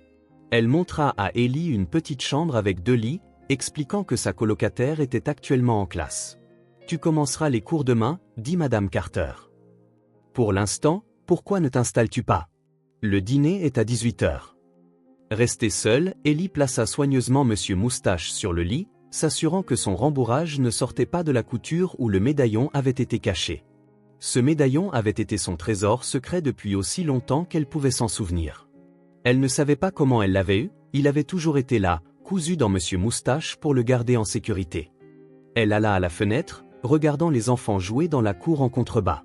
Elle montra à Ellie une petite chambre avec 2 lits, expliquant que sa colocataire était actuellement en classe. « Tu commenceras les cours demain, dit Madame Carter. Pour l'instant, pourquoi ne t'installes-tu pas? Le dîner est à 18 h. Restée seule, Ellie plaça soigneusement Monsieur Moustache sur le lit, s'assurant que son rembourrage ne sortait pas de la couture où le médaillon avait été caché. Ce médaillon avait été son trésor secret depuis aussi longtemps qu'elle pouvait s'en souvenir. Elle ne savait pas comment elle l'avait eu, il avait toujours été là, cousu dans Monsieur Moustache pour le garder en sécurité. Elle alla à la fenêtre, regardant les enfants jouer dans la cour en contrebas.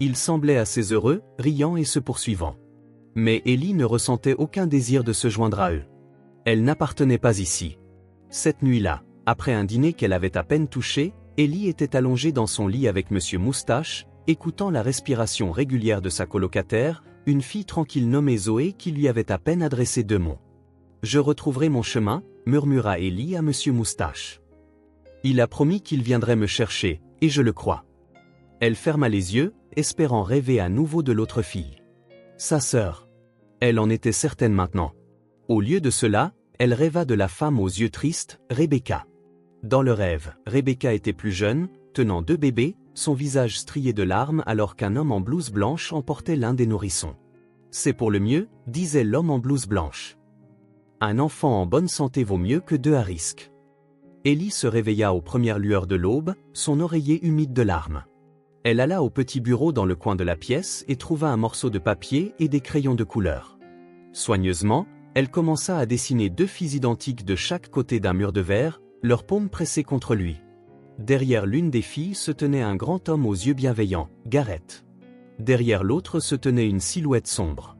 Ils semblaient assez heureux, riant et se poursuivant. Mais Ellie ne ressentait aucun désir de se joindre à eux. Elle n'appartenait pas ici. Cette nuit-là, après un dîner qu'elle avait à peine touché, Ellie était allongée dans son lit avec Monsieur Moustache, écoutant la respiration régulière de sa colocataire, une fille tranquille nommée Zoé qui lui avait à peine adressé 2 mots. « Je retrouverai mon chemin », murmura Ellie à Monsieur Moustache. « Il a promis qu'il viendrait me chercher, et je le crois. » Elle ferma les yeux, espérant rêver à nouveau de l'autre fille. Sa sœur. Elle en était certaine maintenant. Au lieu de cela, elle rêva de la femme aux yeux tristes, Rebecca. Dans le rêve, Rebecca était plus jeune, tenant 2 bébés, son visage strié de larmes alors qu'un homme en blouse blanche emportait l'un des nourrissons. « C'est pour le mieux, disait l'homme en blouse blanche. Un enfant en bonne santé vaut mieux que 2 à risque. Ellie se réveilla aux premières lueurs de l'aube, son oreiller humide de larmes. Elle alla au petit bureau dans le coin de la pièce et trouva un morceau de papier et des crayons de couleur. Soigneusement, elle commença à dessiner 2 filles identiques de chaque côté d'un mur de verre, leurs paumes pressées contre lui. Derrière l'une des filles se tenait un grand homme aux yeux bienveillants, Garrett. Derrière l'autre se tenait une silhouette sombre.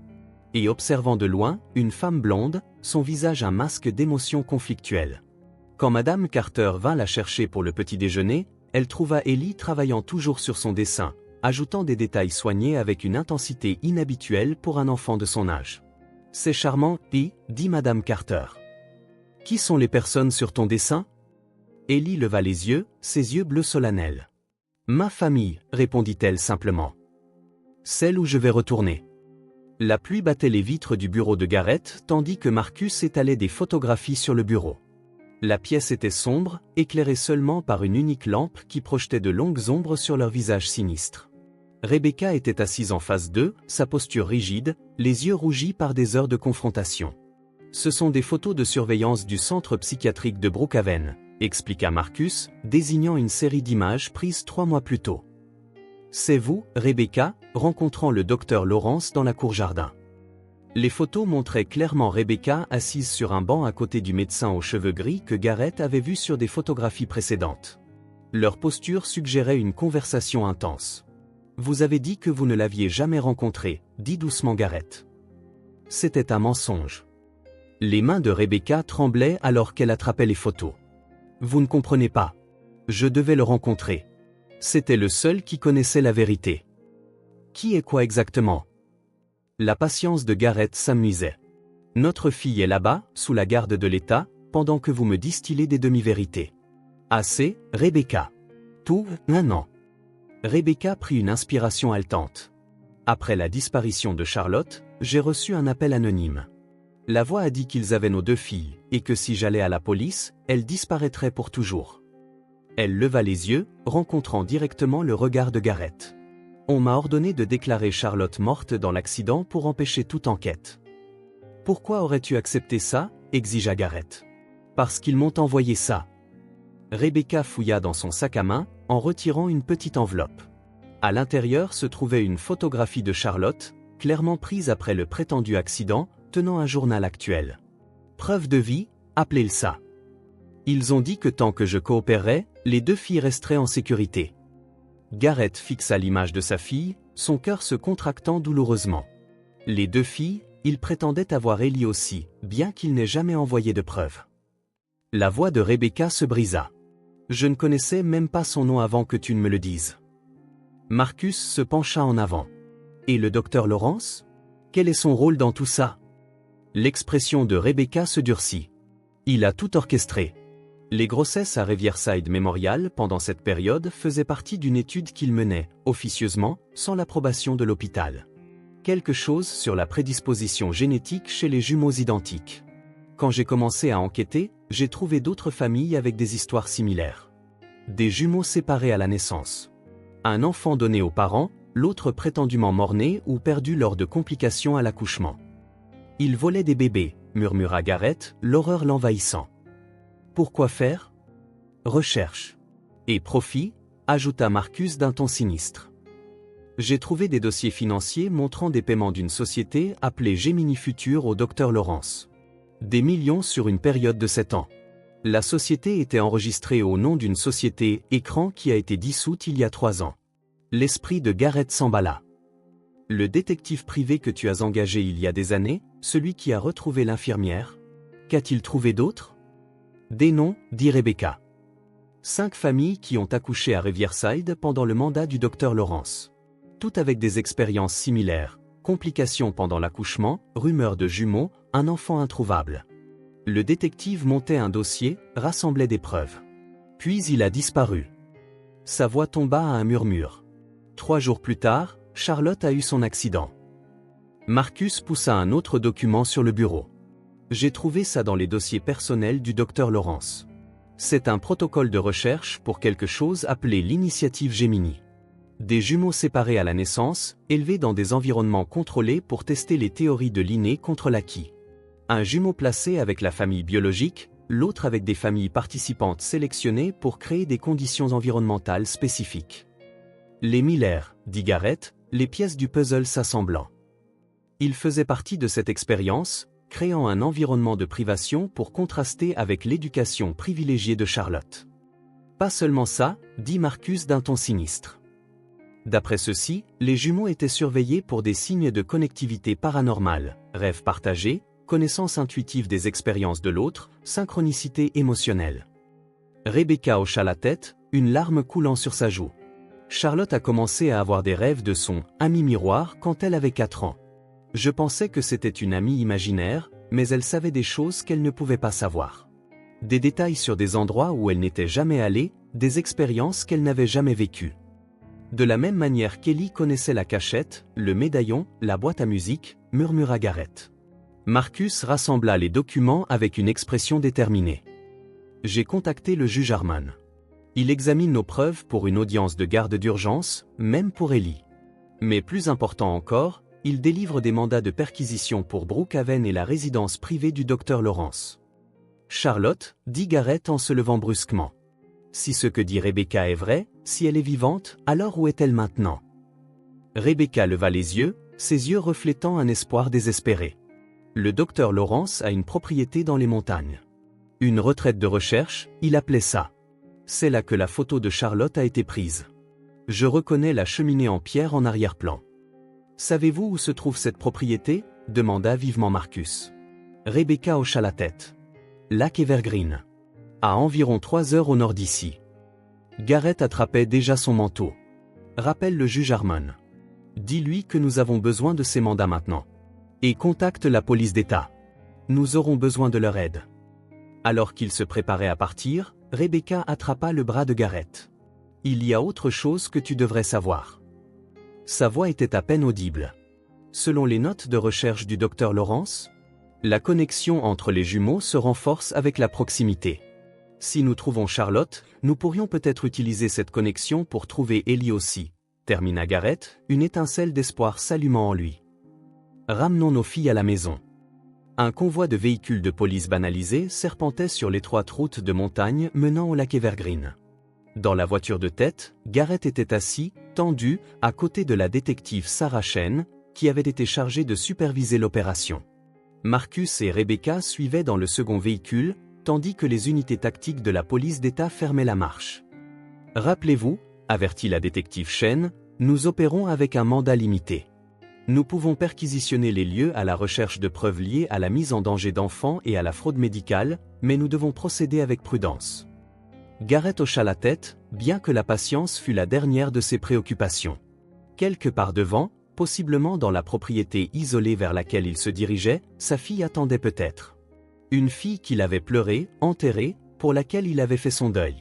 Et observant de loin, une femme blonde, son visage un masque d'émotions conflictuelles. Quand Madame Carter vint la chercher pour le petit déjeuner, elle trouva Ellie travaillant toujours sur son dessin, ajoutant des détails soignés avec une intensité inhabituelle pour un enfant de son âge. « C'est charmant, dit Madame Carter. Qui sont les personnes sur ton dessin? » Ellie leva les yeux, ses yeux bleus solennels. « Ma famille, répondit-elle simplement. Celle où je vais retourner. » La pluie battait les vitres du bureau de Garrett tandis que Marcus étalait des photographies sur le bureau. La pièce était sombre, éclairée seulement par une unique lampe qui projetait de longues ombres sur leurs visages sinistres. Rebecca était assise en face d'eux, sa posture rigide, les yeux rougis par des heures de confrontation. « Ce sont des photos de surveillance du centre psychiatrique de Brookhaven, » expliqua Marcus, désignant une série d'images prises 3 mois plus tôt. « C'est vous, Rebecca, rencontrant le docteur Lawrence dans la cour-jardin. » Les photos montraient clairement Rebecca assise sur un banc à côté du médecin aux cheveux gris que Garrett avait vu sur des photographies précédentes. Leur posture suggérait une conversation intense. « Vous avez dit que vous ne l'aviez jamais rencontré, » dit doucement Garrett. C'était un mensonge. Les mains de Rebecca tremblaient alors qu'elle attrapait les photos. « Vous ne comprenez pas. Je devais le rencontrer. C'était le seul qui connaissait la vérité. » Qui est quoi exactement? La patience de Garrett s'amusait. « Notre fille est là-bas, sous la garde de l'État, pendant que vous me distillez des demi-vérités. » Assez, Rebecca. Tout, un an. Rebecca prit une inspiration haletante. Après la disparition de Charlotte, j'ai reçu un appel anonyme. La voix a dit qu'ils avaient nos 2 filles, et que si j'allais à la police, elles disparaîtraient pour toujours. Elle leva les yeux, rencontrant directement le regard de Garrett. On m'a ordonné de déclarer Charlotte morte dans l'accident pour empêcher toute enquête. Pourquoi aurais-tu accepté ça? Exigea Garrett. Parce qu'ils m'ont envoyé ça. Rebecca fouilla dans son sac à main, en retirant une petite enveloppe. À l'intérieur se trouvait une photographie de Charlotte, clairement prise après le prétendu accident, tenant un journal actuel. Preuve de vie, appelez-le ça. Ils ont dit que tant que je coopérerais, les deux filles resteraient en sécurité. Garrett fixa l'image de sa fille, son cœur se contractant douloureusement. Les deux filles, il prétendait avoir Ellie aussi, bien qu'il n'ait jamais envoyé de preuves. La voix de Rebecca se brisa. Je ne connaissais même pas son nom avant que tu ne me le dises. Marcus se pencha en avant. Et le docteur Lawrence? Quel est son rôle dans tout ça? L'expression de Rebecca se durcit. Il a tout orchestré. Les grossesses à Riverside Memorial pendant cette période faisaient partie d'une étude qu'il menait, officieusement, sans l'approbation de l'hôpital. Quelque chose sur la prédisposition génétique chez les jumeaux identiques. Quand j'ai commencé à enquêter, j'ai trouvé d'autres familles avec des histoires similaires. Des jumeaux séparés à la naissance. Un enfant donné aux parents, l'autre prétendument mort-né ou perdu lors de complications à l'accouchement. Ils volaient des bébés, murmura Garrett, l'horreur l'envahissant. Pourquoi faire? Recherche. Et profit, ajouta Marcus d'un ton sinistre. J'ai trouvé des dossiers financiers montrant des paiements d'une société appelée Gemini Future au Dr Lawrence. Des millions sur une période de 7 ans. La société était enregistrée au nom d'une société écran qui a été dissoute il y a 3 ans. L'esprit de Garrett s'emballa. Le détective privé que tu as engagé il y a des années, celui qui a retrouvé l'infirmière? Qu'a-t-il trouvé d'autre? Des noms, dit Rebecca. 5 familles qui ont accouché à Riverside pendant le mandat du docteur Lawrence. Toutes avec des expériences similaires, complications pendant l'accouchement, rumeurs de jumeaux, un enfant introuvable. Le détective montait un dossier, rassemblait des preuves. Puis il a disparu. Sa voix tomba à un murmure. 3 jours plus tard, Charlotte a eu son accident. Marcus poussa un autre document sur le bureau. J'ai trouvé ça dans les dossiers personnels du docteur Lawrence. C'est un protocole de recherche pour quelque chose appelé l'initiative Gemini. Des jumeaux séparés à la naissance, élevés dans des environnements contrôlés pour tester les théories de l'inné contre l'acquis. Un jumeau placé avec la famille biologique, l'autre avec des familles participantes sélectionnées pour créer des conditions environnementales spécifiques. Les Miller, dit Garrett, les pièces du puzzle s'assemblant. Il faisait partie de cette expérience, créant un environnement de privation pour contraster avec l'éducation privilégiée de Charlotte. Pas seulement ça, dit Marcus d'un ton sinistre. D'après ceci, les jumeaux étaient surveillés pour des signes de connectivité paranormale, rêves partagés, connaissance intuitive des expériences de l'autre, synchronicité émotionnelle. Rebecca hocha la tête, une larme coulant sur sa joue. Charlotte a commencé à avoir des rêves de son « ami miroir » quand elle avait 4 ans. Je pensais que c'était une amie imaginaire, mais elle savait des choses qu'elle ne pouvait pas savoir. Des détails sur des endroits où elle n'était jamais allée, des expériences qu'elle n'avait jamais vécues. De la même manière qu'Ellie connaissait la cachette, le médaillon, la boîte à musique, murmura Garrett. Marcus rassembla les documents avec une expression déterminée. J'ai contacté le juge Harmon. Il examine nos preuves pour une audience de garde d'urgence, même pour Ellie. Mais plus important encore, il délivre des mandats de perquisition pour Brookhaven et la résidence privée du docteur Lawrence. Charlotte, dit Garrett en se levant brusquement. Si ce que dit Rebecca est vrai, si elle est vivante, alors où est-elle maintenant? Rebecca leva les yeux, ses yeux reflétant un espoir désespéré. Le docteur Lawrence a une propriété dans les montagnes. Une retraite de recherche, il appelait ça. C'est là que la photo de Charlotte a été prise. Je reconnais la cheminée en pierre en arrière-plan. Savez-vous où se trouve cette propriété? Demanda vivement Marcus. Rebecca hocha la tête. Lac Evergreen. À environ 3 heures au nord d'ici. Garrett attrapait déjà son manteau. Rappelle le juge Harmon. Dis-lui que nous avons besoin de ces mandats maintenant. Et contacte la police d'État. Nous aurons besoin de leur aide. Alors qu'il se préparait à partir, Rebecca attrapa le bras de Garrett. Il y a autre chose que tu devrais savoir. Sa voix était à peine audible. Selon les notes de recherche du docteur Lawrence, la connexion entre les jumeaux se renforce avec la proximité. Si nous trouvons Charlotte, nous pourrions peut-être utiliser cette connexion pour trouver Ellie aussi, termina Garrett, une étincelle d'espoir s'allumant en lui. Ramenons nos filles à la maison. Un convoi de véhicules de police banalisés serpentait sur l'étroite route de montagne menant au lac Evergreen. Dans la voiture de tête, Garrett était assis, tendu, à côté de la détective Sarah Chen, qui avait été chargée de superviser l'opération. Marcus et Rebecca suivaient dans le second véhicule, tandis que les unités tactiques de la police d'État fermaient la marche. « Rappelez-vous, » avertit la détective Chen, « nous opérons avec un mandat limité. Nous pouvons perquisitionner les lieux à la recherche de preuves liées à la mise en danger d'enfants et à la fraude médicale, mais nous devons procéder avec prudence. » Garrett hocha la tête, bien que la patience fût la dernière de ses préoccupations. Quelque part devant, possiblement dans la propriété isolée vers laquelle il se dirigeait, sa fille attendait peut-être. Une fille qu'il avait pleurée, enterrée, pour laquelle il avait fait son deuil.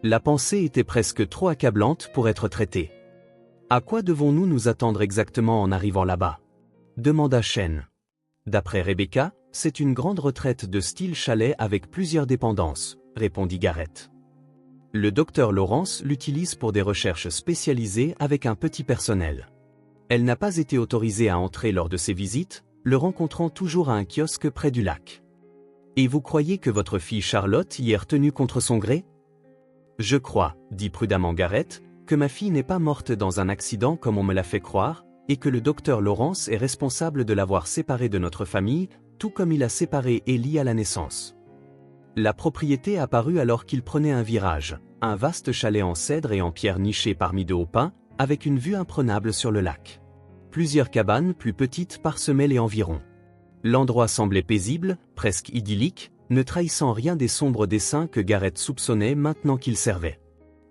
La pensée était presque trop accablante pour être traitée. « À quoi devons-nous nous attendre exactement en arrivant là-bas » demanda Chen. D'après Rebecca, c'est une grande retraite de style chalet avec plusieurs dépendances, répondit Garrett. Le docteur Lawrence l'utilise pour des recherches spécialisées avec un petit personnel. Elle n'a pas été autorisée à entrer lors de ses visites, le rencontrant toujours à un kiosque près du lac. Et vous croyez que votre fille Charlotte y est retenue contre son gré ? Je crois, dit prudemment Garrett, que ma fille n'est pas morte dans un accident comme on me l'a fait croire, et que le docteur Lawrence est responsable de l'avoir séparée de notre famille, tout comme il a séparé Ellie à la naissance. La propriété apparut alors qu'il prenait un virage, un vaste chalet en cèdre et en pierre niché parmi de hauts pins, avec une vue imprenable sur le lac. Plusieurs cabanes plus petites parsemaient les environs. L'endroit semblait paisible, presque idyllique, ne trahissant rien des sombres desseins que Garrett soupçonnait maintenant qu'il servait.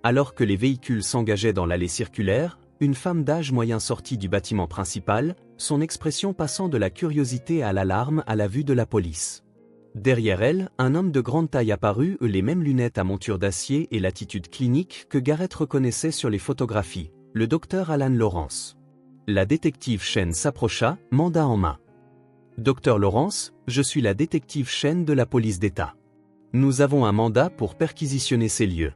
Alors que les véhicules s'engageaient dans l'allée circulaire, une femme d'âge moyen sortit du bâtiment principal, son expression passant de la curiosité à l'alarme à la vue de la police. Derrière elle, un homme de grande taille apparut, les mêmes lunettes à monture d'acier et l'attitude clinique que Garrett reconnaissait sur les photographies, le docteur Alan Lawrence. La détective Chen s'approcha, mandat en main. « Docteur Lawrence, je suis la détective Chen de la police d'État. Nous avons un mandat pour perquisitionner ces lieux. »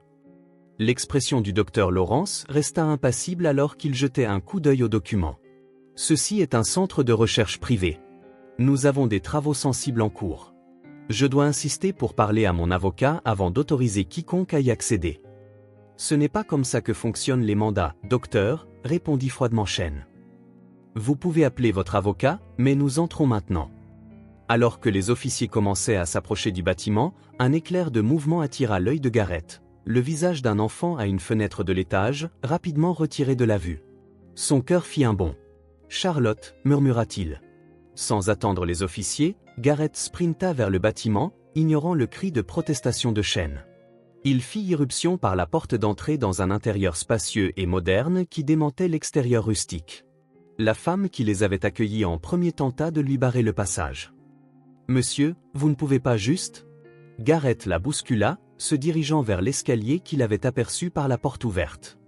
L'expression du docteur Lawrence resta impassible alors qu'il jetait un coup d'œil aux documents. « Ceci est un centre de recherche privé. Nous avons des travaux sensibles en cours. Je dois insister pour parler à mon avocat avant d'autoriser quiconque à y accéder. » « Ce n'est pas comme ça que fonctionnent les mandats, docteur, » répondit froidement Chen. « Vous pouvez appeler votre avocat, mais nous entrons maintenant. » Alors que les officiers commençaient à s'approcher du bâtiment, un éclair de mouvement attira l'œil de Garrett. Le visage d'un enfant à une fenêtre de l'étage, rapidement retiré de la vue. Son cœur fit un bond. « Charlotte, » murmura-t-il. Sans attendre les officiers, Garrett sprinta vers le bâtiment, ignorant le cri de protestation de Chen. Il fit irruption par la porte d'entrée dans un intérieur spacieux et moderne qui démentait l'extérieur rustique. La femme qui les avait accueillis en premier tenta de lui barrer le passage. « Monsieur, vous ne pouvez pas juste ?» Garrett la bouscula, se dirigeant vers l'escalier qu'il avait aperçu par la porte ouverte.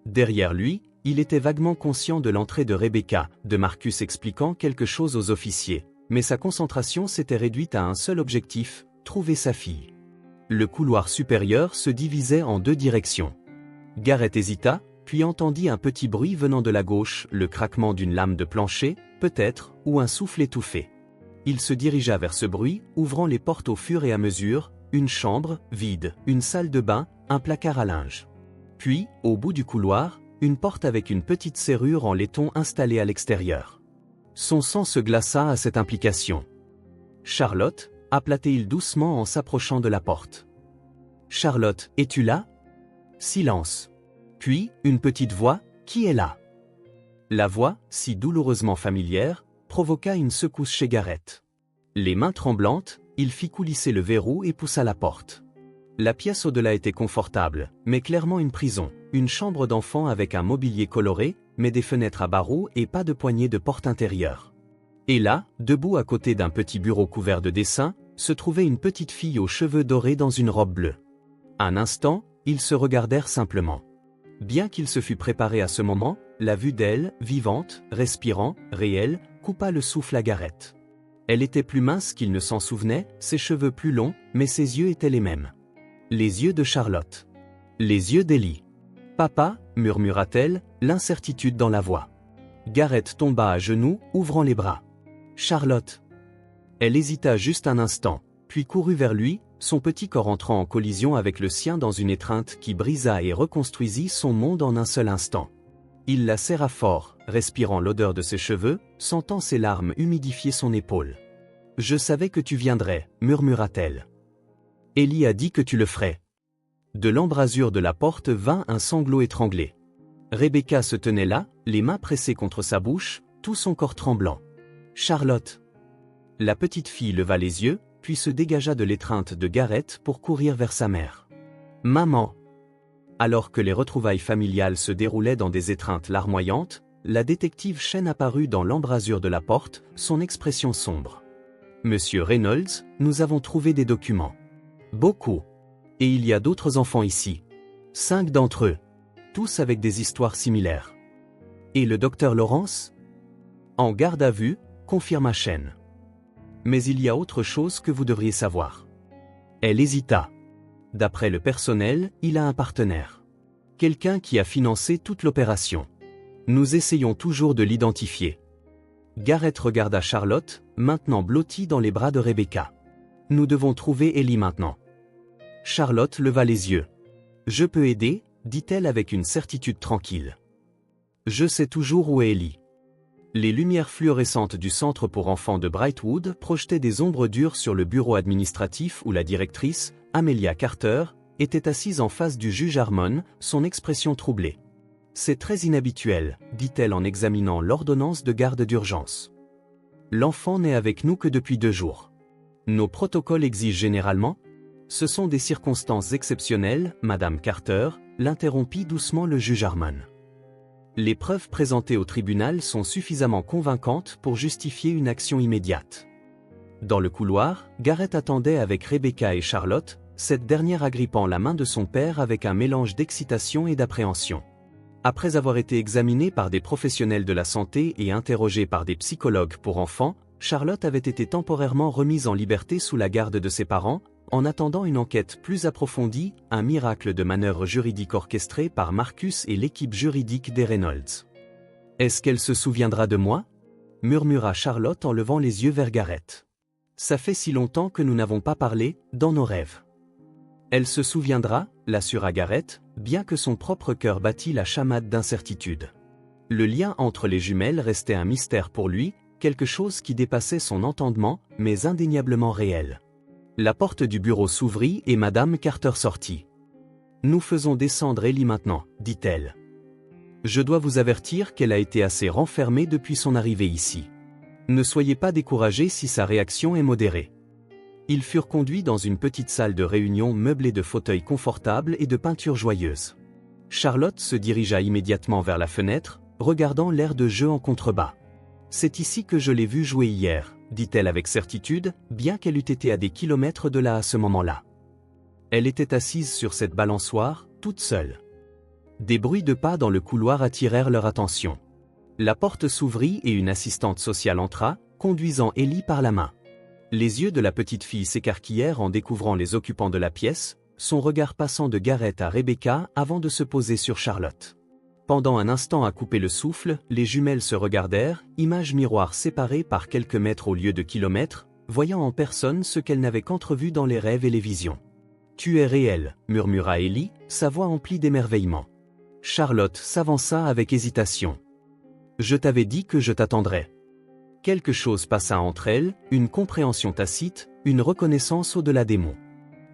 Derrière lui, il était vaguement conscient de l'entrée de Rebecca, de Marcus expliquant quelque chose aux officiers, mais sa concentration s'était réduite à un seul objectif, trouver sa fille. Le couloir supérieur se divisait en deux directions. Garrett hésita, puis entendit un petit bruit venant de la gauche, le craquement d'une lame de plancher, peut-être, ou un souffle étouffé. Il se dirigea vers ce bruit, ouvrant les portes au fur et à mesure, une chambre, vide, une salle de bain, un placard à linge. Puis, au bout du couloir, une porte avec une petite serrure en laiton installée à l'extérieur. Son sang se glaça à cette implication. « Charlotte » appela-t-il doucement en s'approchant de la porte. « Charlotte, es-tu là ?» Silence. Puis, une petite voix, « Qui est là ?» La voix, si douloureusement familière, provoqua une secousse chez Garrett. Les mains tremblantes, il fit coulisser le verrou et poussa la porte. La pièce au-delà était confortable, mais clairement une prison, une chambre d'enfant avec un mobilier coloré, mais des fenêtres à barreaux et pas de poignée de porte intérieure. Et là, debout à côté d'un petit bureau couvert de dessins, se trouvait une petite fille aux cheveux dorés dans une robe bleue. Un instant, ils se regardèrent simplement. Bien qu'il se fût préparé à ce moment, la vue d'elle, vivante, respirant, réelle, coupa le souffle à Garrett. Elle était plus mince qu'il ne s'en souvenait, ses cheveux plus longs, mais ses yeux étaient les mêmes. Les yeux de Charlotte. Les yeux d'Ellie. « Papa » murmura-t-elle, l'incertitude dans la voix. Garrett tomba à genoux, ouvrant les bras. « Charlotte !» Elle hésita juste un instant, puis courut vers lui, son petit corps entrant en collision avec le sien dans une étreinte qui brisa et reconstruisit son monde en un seul instant. Il la serra fort, respirant l'odeur de ses cheveux, sentant ses larmes humidifier son épaule. « Je savais que tu viendrais, murmura-t-elle. Ellie a dit que tu le ferais. » De l'embrasure de la porte vint un sanglot étranglé. Rebecca se tenait là, les mains pressées contre sa bouche, tout son corps tremblant. « Charlotte !» La petite fille leva les yeux, puis se dégagea de l'étreinte de Garrett pour courir vers sa mère. « Maman !» Alors que les retrouvailles familiales se déroulaient dans des étreintes larmoyantes, la détective Chen apparut dans l'embrasure de la porte, son expression sombre. « Monsieur Reynolds, nous avons trouvé des documents. Beaucoup. Et il y a d'autres enfants ici. 5 d'entre eux. Tous avec des histoires similaires. Et le docteur Lawrence ? En garde à vue, confirma Chen. Mais il y a autre chose que vous devriez savoir. » Elle hésita. D'après le personnel, il a un partenaire. Quelqu'un qui a financé toute l'opération. Nous essayons toujours de l'identifier. Garrett regarda Charlotte, maintenant blottie dans les bras de Rebecca. Nous devons trouver Ellie maintenant. Charlotte leva les yeux. Je peux aider, dit-elle avec une certitude tranquille. Je sais toujours où est Ellie. Les lumières fluorescentes du centre pour enfants de Brightwood projetaient des ombres dures sur le bureau administratif où la directrice, Amelia Carter, était assise en face du juge Harmon, son expression troublée. C'est très inhabituel, dit-elle en examinant l'ordonnance de garde d'urgence. L'enfant n'est avec nous que depuis 2 jours. Nos protocoles exigent généralement. Ce sont des circonstances exceptionnelles, Madame Carter, l'interrompit doucement le juge Harmon. Les preuves présentées au tribunal sont suffisamment convaincantes pour justifier une action immédiate. Dans le couloir, Garrett attendait avec Rebecca et Charlotte, cette dernière agrippant la main de son père avec un mélange d'excitation et d'appréhension. Après avoir été examinée par des professionnels de la santé et interrogée par des psychologues pour enfants, Charlotte avait été temporairement remise en liberté sous la garde de ses parents, en attendant une enquête plus approfondie, un miracle de manœuvre juridique orchestré par Marcus et l'équipe juridique des Reynolds. « Est-ce qu'elle se souviendra de moi ?» murmura Charlotte en levant les yeux vers Garrett. « Ça fait si longtemps que nous n'avons pas parlé, dans nos rêves. » Elle se souviendra, l'assura Garrett, bien que son propre cœur battît la chamade d'incertitude. Le lien entre les jumelles restait un mystère pour lui, quelque chose qui dépassait son entendement, mais indéniablement réel. La porte du bureau s'ouvrit et Madame Carter sortit. « Nous faisons descendre Ellie maintenant, dit-elle. Je dois vous avertir qu'elle a été assez renfermée depuis son arrivée ici. Ne soyez pas découragés si sa réaction est modérée. » Ils furent conduits dans une petite salle de réunion meublée de fauteuils confortables et de peintures joyeuses. Charlotte se dirigea immédiatement vers la fenêtre, regardant l'air de jeu en contrebas. « C'est ici que je l'ai vu jouer hier, » dit-elle avec certitude, bien qu'elle eût été à des kilomètres de là à ce moment-là. Elle était assise sur cette balançoire, toute seule. Des bruits de pas dans le couloir attirèrent leur attention. La porte s'ouvrit et une assistante sociale entra, conduisant Ellie par la main. Les yeux de la petite fille s'écarquillèrent en découvrant les occupants de la pièce, son regard passant de Garrett à Rebecca avant de se poser sur Charlotte. Pendant un instant à couper le souffle, les jumelles se regardèrent, images miroirs séparées par quelques mètres au lieu de kilomètres, voyant en personne ce qu'elles n'avaient qu'entrevu dans les rêves et les visions. « Tu es réel, » murmura Ellie, sa voix emplie d'émerveillement. Charlotte s'avança avec hésitation. « Je t'avais dit que je t'attendrais. » Quelque chose passa entre elles, une compréhension tacite, une reconnaissance au-delà des mots.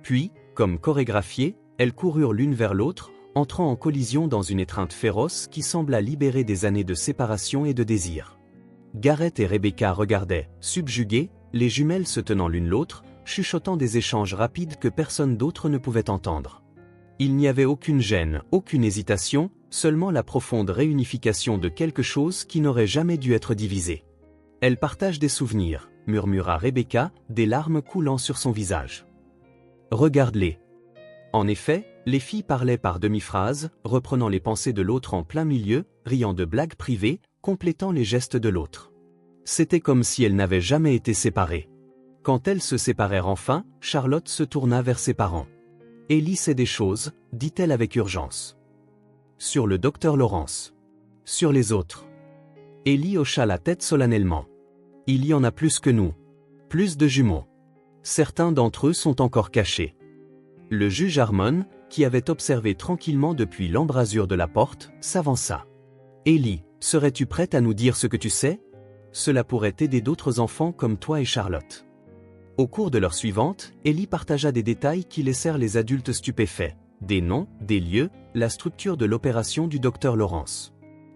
Puis, comme chorégraphiées, elles coururent l'une vers l'autre, entrant en collision dans une étreinte féroce qui sembla libérer des années de séparation et de désir. Garrett et Rebecca regardaient, subjugués, les jumelles se tenant l'une l'autre, chuchotant des échanges rapides que personne d'autre ne pouvait entendre. Il n'y avait aucune gêne, aucune hésitation, seulement la profonde réunification de quelque chose qui n'aurait jamais dû être divisé. « Elle partage des souvenirs, » murmura Rebecca, des larmes coulant sur son visage. « Regarde-les. » En effet, les filles parlaient par demi-phrases, reprenant les pensées de l'autre en plein milieu, riant de blagues privées, complétant les gestes de l'autre. C'était comme si elles n'avaient jamais été séparées. Quand elles se séparèrent enfin, Charlotte se tourna vers ses parents. « Ellie sait des choses, » dit-elle avec urgence. « Sur le docteur Lawrence. Sur les autres. » Ellie hocha la tête solennellement. « Il y en a plus que nous. Plus de jumeaux. Certains d'entre eux sont encore cachés. Le juge Harmon, qui avait observé tranquillement depuis l'embrasure de la porte, s'avança. Ellie, serais-tu prête à nous dire ce que tu sais? Cela pourrait aider d'autres enfants comme toi et Charlotte. Au cours de l'heure suivante, Ellie partagea des détails qui laissèrent les adultes stupéfaits. Des noms, des lieux, la structure de l'opération du docteur Lawrence.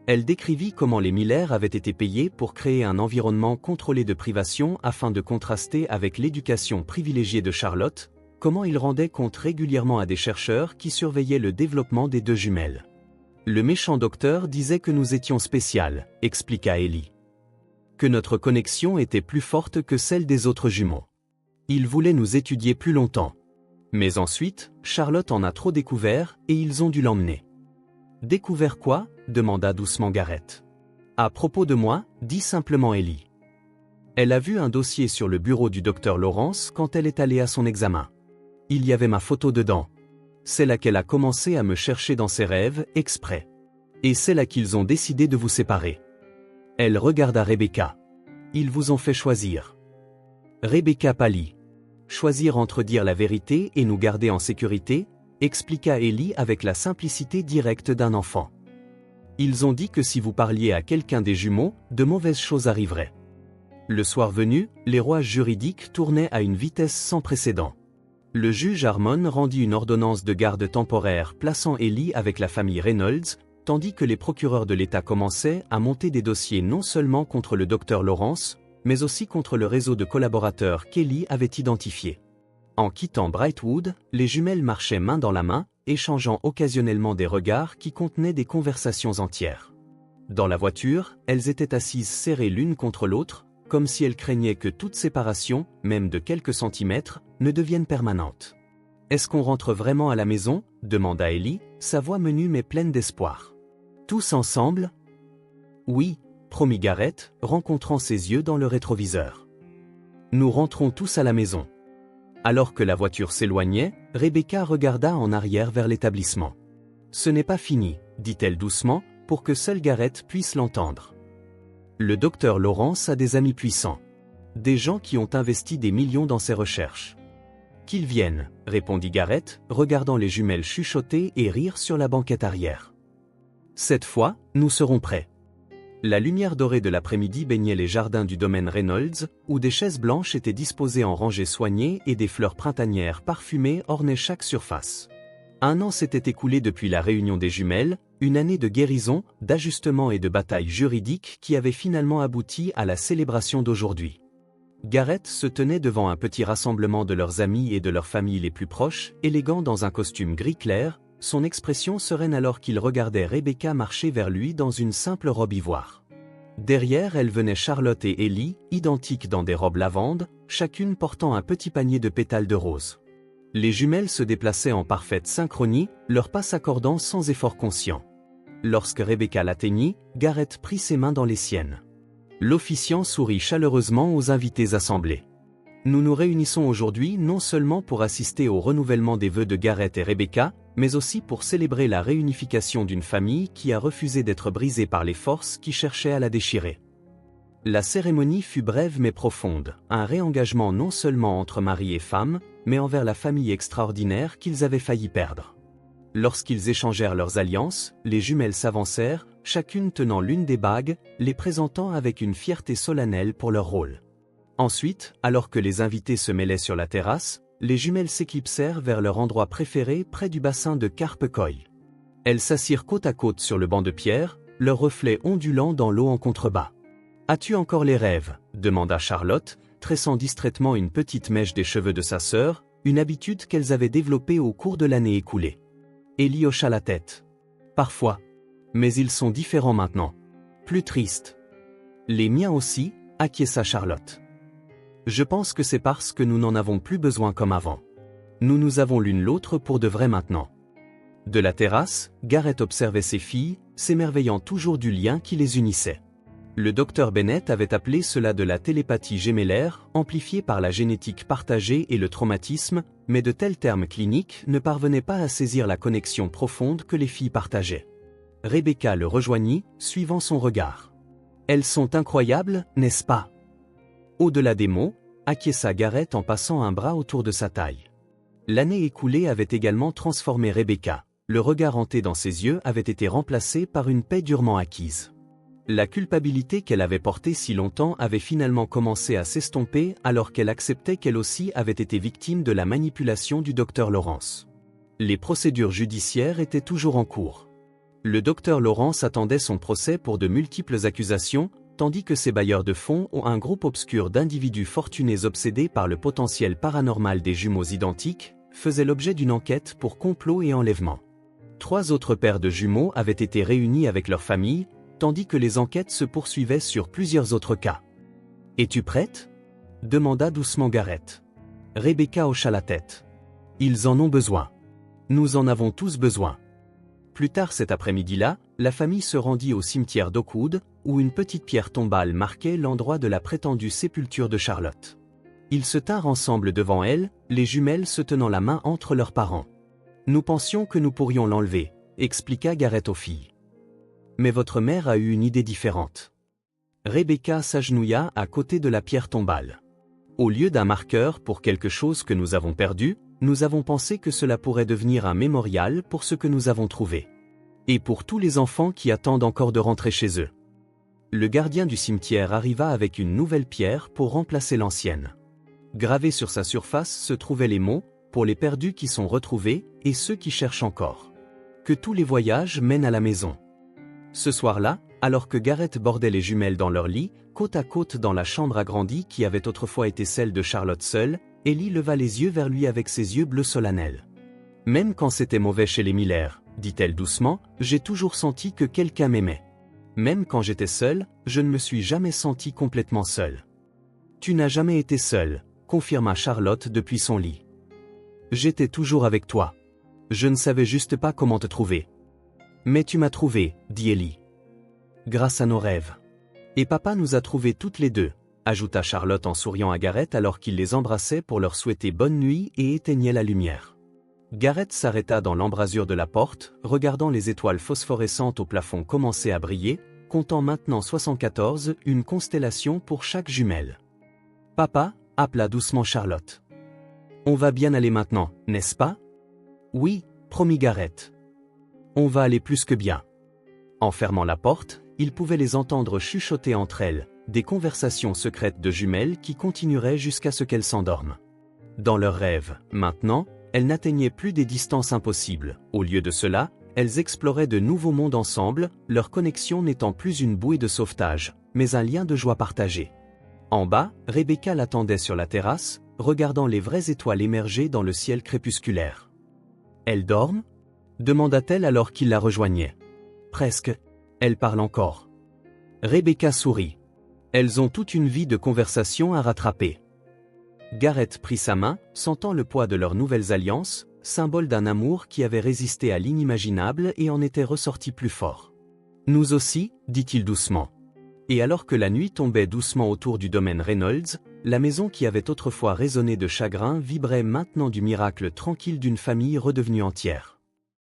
Elle décrivit comment les Miller avaient été payés pour créer un environnement contrôlé de privation afin de contraster avec l'éducation privilégiée de Charlotte, comment ils rendaient compte régulièrement à des chercheurs qui surveillaient le développement des deux jumelles. Le méchant docteur disait que nous étions spéciales, expliqua Ellie. Que notre connexion était plus forte que celle des autres jumeaux. Il voulait nous étudier plus longtemps. Mais ensuite, Charlotte en a trop découvert et ils ont dû l'emmener. Découvert quoi? Demanda doucement Garrett. À propos de moi, dit simplement Ellie. Elle a vu un dossier sur le bureau du docteur Lawrence quand elle est allée à son examen. Il y avait ma photo dedans. C'est là qu'elle a commencé à me chercher dans ses rêves, exprès. Et c'est là qu'ils ont décidé de vous séparer. Elle regarda Rebecca. Ils vous ont fait choisir. Rebecca pâlit. Choisir entre dire la vérité et nous garder en sécurité, expliqua Ellie avec la simplicité directe d'un enfant. Ils ont dit que si vous parliez à quelqu'un des jumeaux, de mauvaises choses arriveraient. Le soir venu, les rouages juridiques tournaient à une vitesse sans précédent. Le juge Harmon rendit une ordonnance de garde temporaire plaçant Ellie avec la famille Reynolds, tandis que les procureurs de l'État commençaient à monter des dossiers non seulement contre le docteur Lawrence, mais aussi contre le réseau de collaborateurs qu'Ellie avait identifié. En quittant Brightwood, les jumelles marchaient main dans la main, échangeant occasionnellement des regards qui contenaient des conversations entières. Dans la voiture, elles étaient assises serrées l'une contre l'autre, comme si elles craignaient que toute séparation, même de quelques centimètres, ne devienne permanente. « Est-ce qu'on rentre vraiment à la maison ?» demanda Ellie, sa voix menue mais pleine d'espoir. « Tous ensemble ?»« Oui, » promit Garrett, rencontrant ses yeux dans le rétroviseur. « Nous rentrons tous à la maison. » Alors que la voiture s'éloignait, Rebecca regarda en arrière vers l'établissement. « Ce n'est pas fini, » dit-elle doucement, pour que seul Garrett puisse l'entendre. Le docteur Lawrence a des amis puissants. Des gens qui ont investi des millions dans ses recherches. « Qu'ils viennent, » répondit Garrett, regardant les jumelles chuchoter et rire sur la banquette arrière. « Cette fois, nous serons prêts. » La lumière dorée de l'après-midi baignait les jardins du domaine Reynolds, où des chaises blanches étaient disposées en rangées soignées et des fleurs printanières parfumées ornaient chaque surface. Un an s'était écoulé depuis la réunion des jumelles, une année de guérison, d'ajustement et de bataille juridique qui avait finalement abouti à la célébration d'aujourd'hui. Garrett se tenait devant un petit rassemblement de leurs amis et de leurs familles les plus proches, élégant dans un costume gris clair, son expression sereine alors qu'il regardait Rebecca marcher vers lui dans une simple robe ivoire. Derrière elle venaient Charlotte et Ellie, identiques dans des robes lavande, chacune portant un petit panier de pétales de rose. Les jumelles se déplaçaient en parfaite synchronie, leurs pas s'accordant sans effort conscient. Lorsque Rebecca l'atteignit, Garrett prit ses mains dans les siennes. L'officiant sourit chaleureusement aux invités assemblés. Nous nous réunissons aujourd'hui non seulement pour assister au renouvellement des vœux de Garrett et Rebecca, mais aussi pour célébrer la réunification d'une famille qui a refusé d'être brisée par les forces qui cherchaient à la déchirer. La cérémonie fut brève mais profonde, un réengagement non seulement entre mari et femme, mais envers la famille extraordinaire qu'ils avaient failli perdre. Lorsqu'ils échangèrent leurs alliances, les jumelles s'avancèrent, chacune tenant l'une des bagues, les présentant avec une fierté solennelle pour leur rôle. Ensuite, alors que les invités se mêlaient sur la terrasse, les jumelles s'éclipsèrent vers leur endroit préféré près du bassin de Carpe Cove. Elles s'assirent côte à côte sur le banc de pierre, leurs reflets ondulant dans l'eau en contrebas. « As-tu encore les rêves ?» demanda Charlotte, tressant distraitement une petite mèche des cheveux de sa sœur, une habitude qu'elles avaient développée au cours de l'année écoulée. Ellie hocha la tête. « Parfois. Mais ils sont différents maintenant. Plus tristes. »« Les miens aussi » acquiesça Charlotte. « Je pense que c'est parce que nous n'en avons plus besoin comme avant. Nous nous avons l'une l'autre pour de vrai maintenant. » De la terrasse, Garrett observait ses filles, s'émerveillant toujours du lien qui les unissait. Le docteur Bennett avait appelé cela de la télépathie gémellaire, amplifiée par la génétique partagée et le traumatisme, mais de tels termes cliniques ne parvenaient pas à saisir la connexion profonde que les filles partageaient. Rebecca le rejoignit, suivant son regard. « Elles sont incroyables, n'est-ce pas ?» Au-delà des mots, acquiesça Gareth en passant un bras autour de sa taille. L'année écoulée avait également transformé Rebecca. Le regard hanté dans ses yeux avait été remplacé par une paix durement acquise. La culpabilité qu'elle avait portée si longtemps avait finalement commencé à s'estomper alors qu'elle acceptait qu'elle aussi avait été victime de la manipulation du docteur Lawrence. Les procédures judiciaires étaient toujours en cours. Le docteur Lawrence attendait son procès pour de multiples accusations, tandis que ses bailleurs de fonds ont un groupe obscur d'individus fortunés obsédés par le potentiel paranormal des jumeaux identiques, faisaient l'objet d'une enquête pour complot et enlèvement. 3 autres paires de jumeaux avaient été réunis avec leurs familles, tandis que les enquêtes se poursuivaient sur plusieurs autres cas. « Es-tu prête » demanda doucement Gareth. Rebecca hocha la tête. « Ils en ont besoin. Nous en avons tous besoin. » Plus tard cet après-midi-là, la famille se rendit au cimetière d'Oakwood, où une petite pierre tombale marquait l'endroit de la prétendue sépulture de Charlotte. Ils se tinrent ensemble devant elle, les jumelles se tenant la main entre leurs parents. « Nous pensions que nous pourrions l'enlever », expliqua Gareth aux filles. Mais votre mère a eu une idée différente. Rebecca s'agenouilla à côté de la pierre tombale. Au lieu d'un marqueur pour quelque chose que nous avons perdu, nous avons pensé que cela pourrait devenir un mémorial pour ce que nous avons trouvé. Et pour tous les enfants qui attendent encore de rentrer chez eux. Le gardien du cimetière arriva avec une nouvelle pierre pour remplacer l'ancienne. Gravés sur sa surface se trouvaient les mots « pour les perdus qui sont retrouvés et ceux qui cherchent encore ». Que tous les voyages mènent à la maison. Ce soir-là, alors que Gareth bordait les jumelles dans leur lit, côte à côte dans la chambre agrandie qui avait autrefois été celle de Charlotte seule, Ellie leva les yeux vers lui avec ses yeux bleus solennels. « Même quand c'était mauvais chez les Miller, dit-elle doucement, j'ai toujours senti que quelqu'un m'aimait. Même quand j'étais seule, je ne me suis jamais sentie complètement seule. »« Tu n'as jamais été seule, » confirma Charlotte depuis son lit. « J'étais toujours avec toi. Je ne savais juste pas comment te trouver. »« Mais tu m'as trouvé, » dit Ellie. « Grâce à nos rêves. Et papa nous a trouvés toutes les deux, » ajouta Charlotte en souriant à Gareth alors qu'il les embrassait pour leur souhaiter bonne nuit et éteignait la lumière. Gareth s'arrêta dans l'embrasure de la porte, regardant les étoiles phosphorescentes au plafond commencer à briller, comptant maintenant 74, une constellation pour chaque jumelle. « Papa » appela doucement Charlotte. « On va bien aller maintenant, n'est-ce pas ?»« Oui, promit Gareth. On va aller plus que bien. » En fermant la porte, il pouvait les entendre chuchoter entre elles, des conversations secrètes de jumelles qui continueraient jusqu'à ce qu'elles s'endorment. Dans leurs rêves, maintenant, elles n'atteignaient plus des distances impossibles. Au lieu de cela, elles exploraient de nouveaux mondes ensemble, leur connexion n'étant plus une bouée de sauvetage, mais un lien de joie partagé. En bas, Rebecca l'attendait sur la terrasse, regardant les vraies étoiles émerger dans le ciel crépusculaire. « Elles dorment » demanda-t-elle alors qu'il la rejoignait. « Presque. Elles parlent encore. » Rebecca sourit. Elles ont toute une vie de conversation à rattraper. Gareth prit sa main, sentant le poids de leurs nouvelles alliances, symbole d'un amour qui avait résisté à l'inimaginable et en était ressorti plus fort. « Nous aussi, » dit-il doucement. Et alors que la nuit tombait doucement autour du domaine Reynolds, la maison qui avait autrefois résonné de chagrin vibrait maintenant du miracle tranquille d'une famille redevenue entière.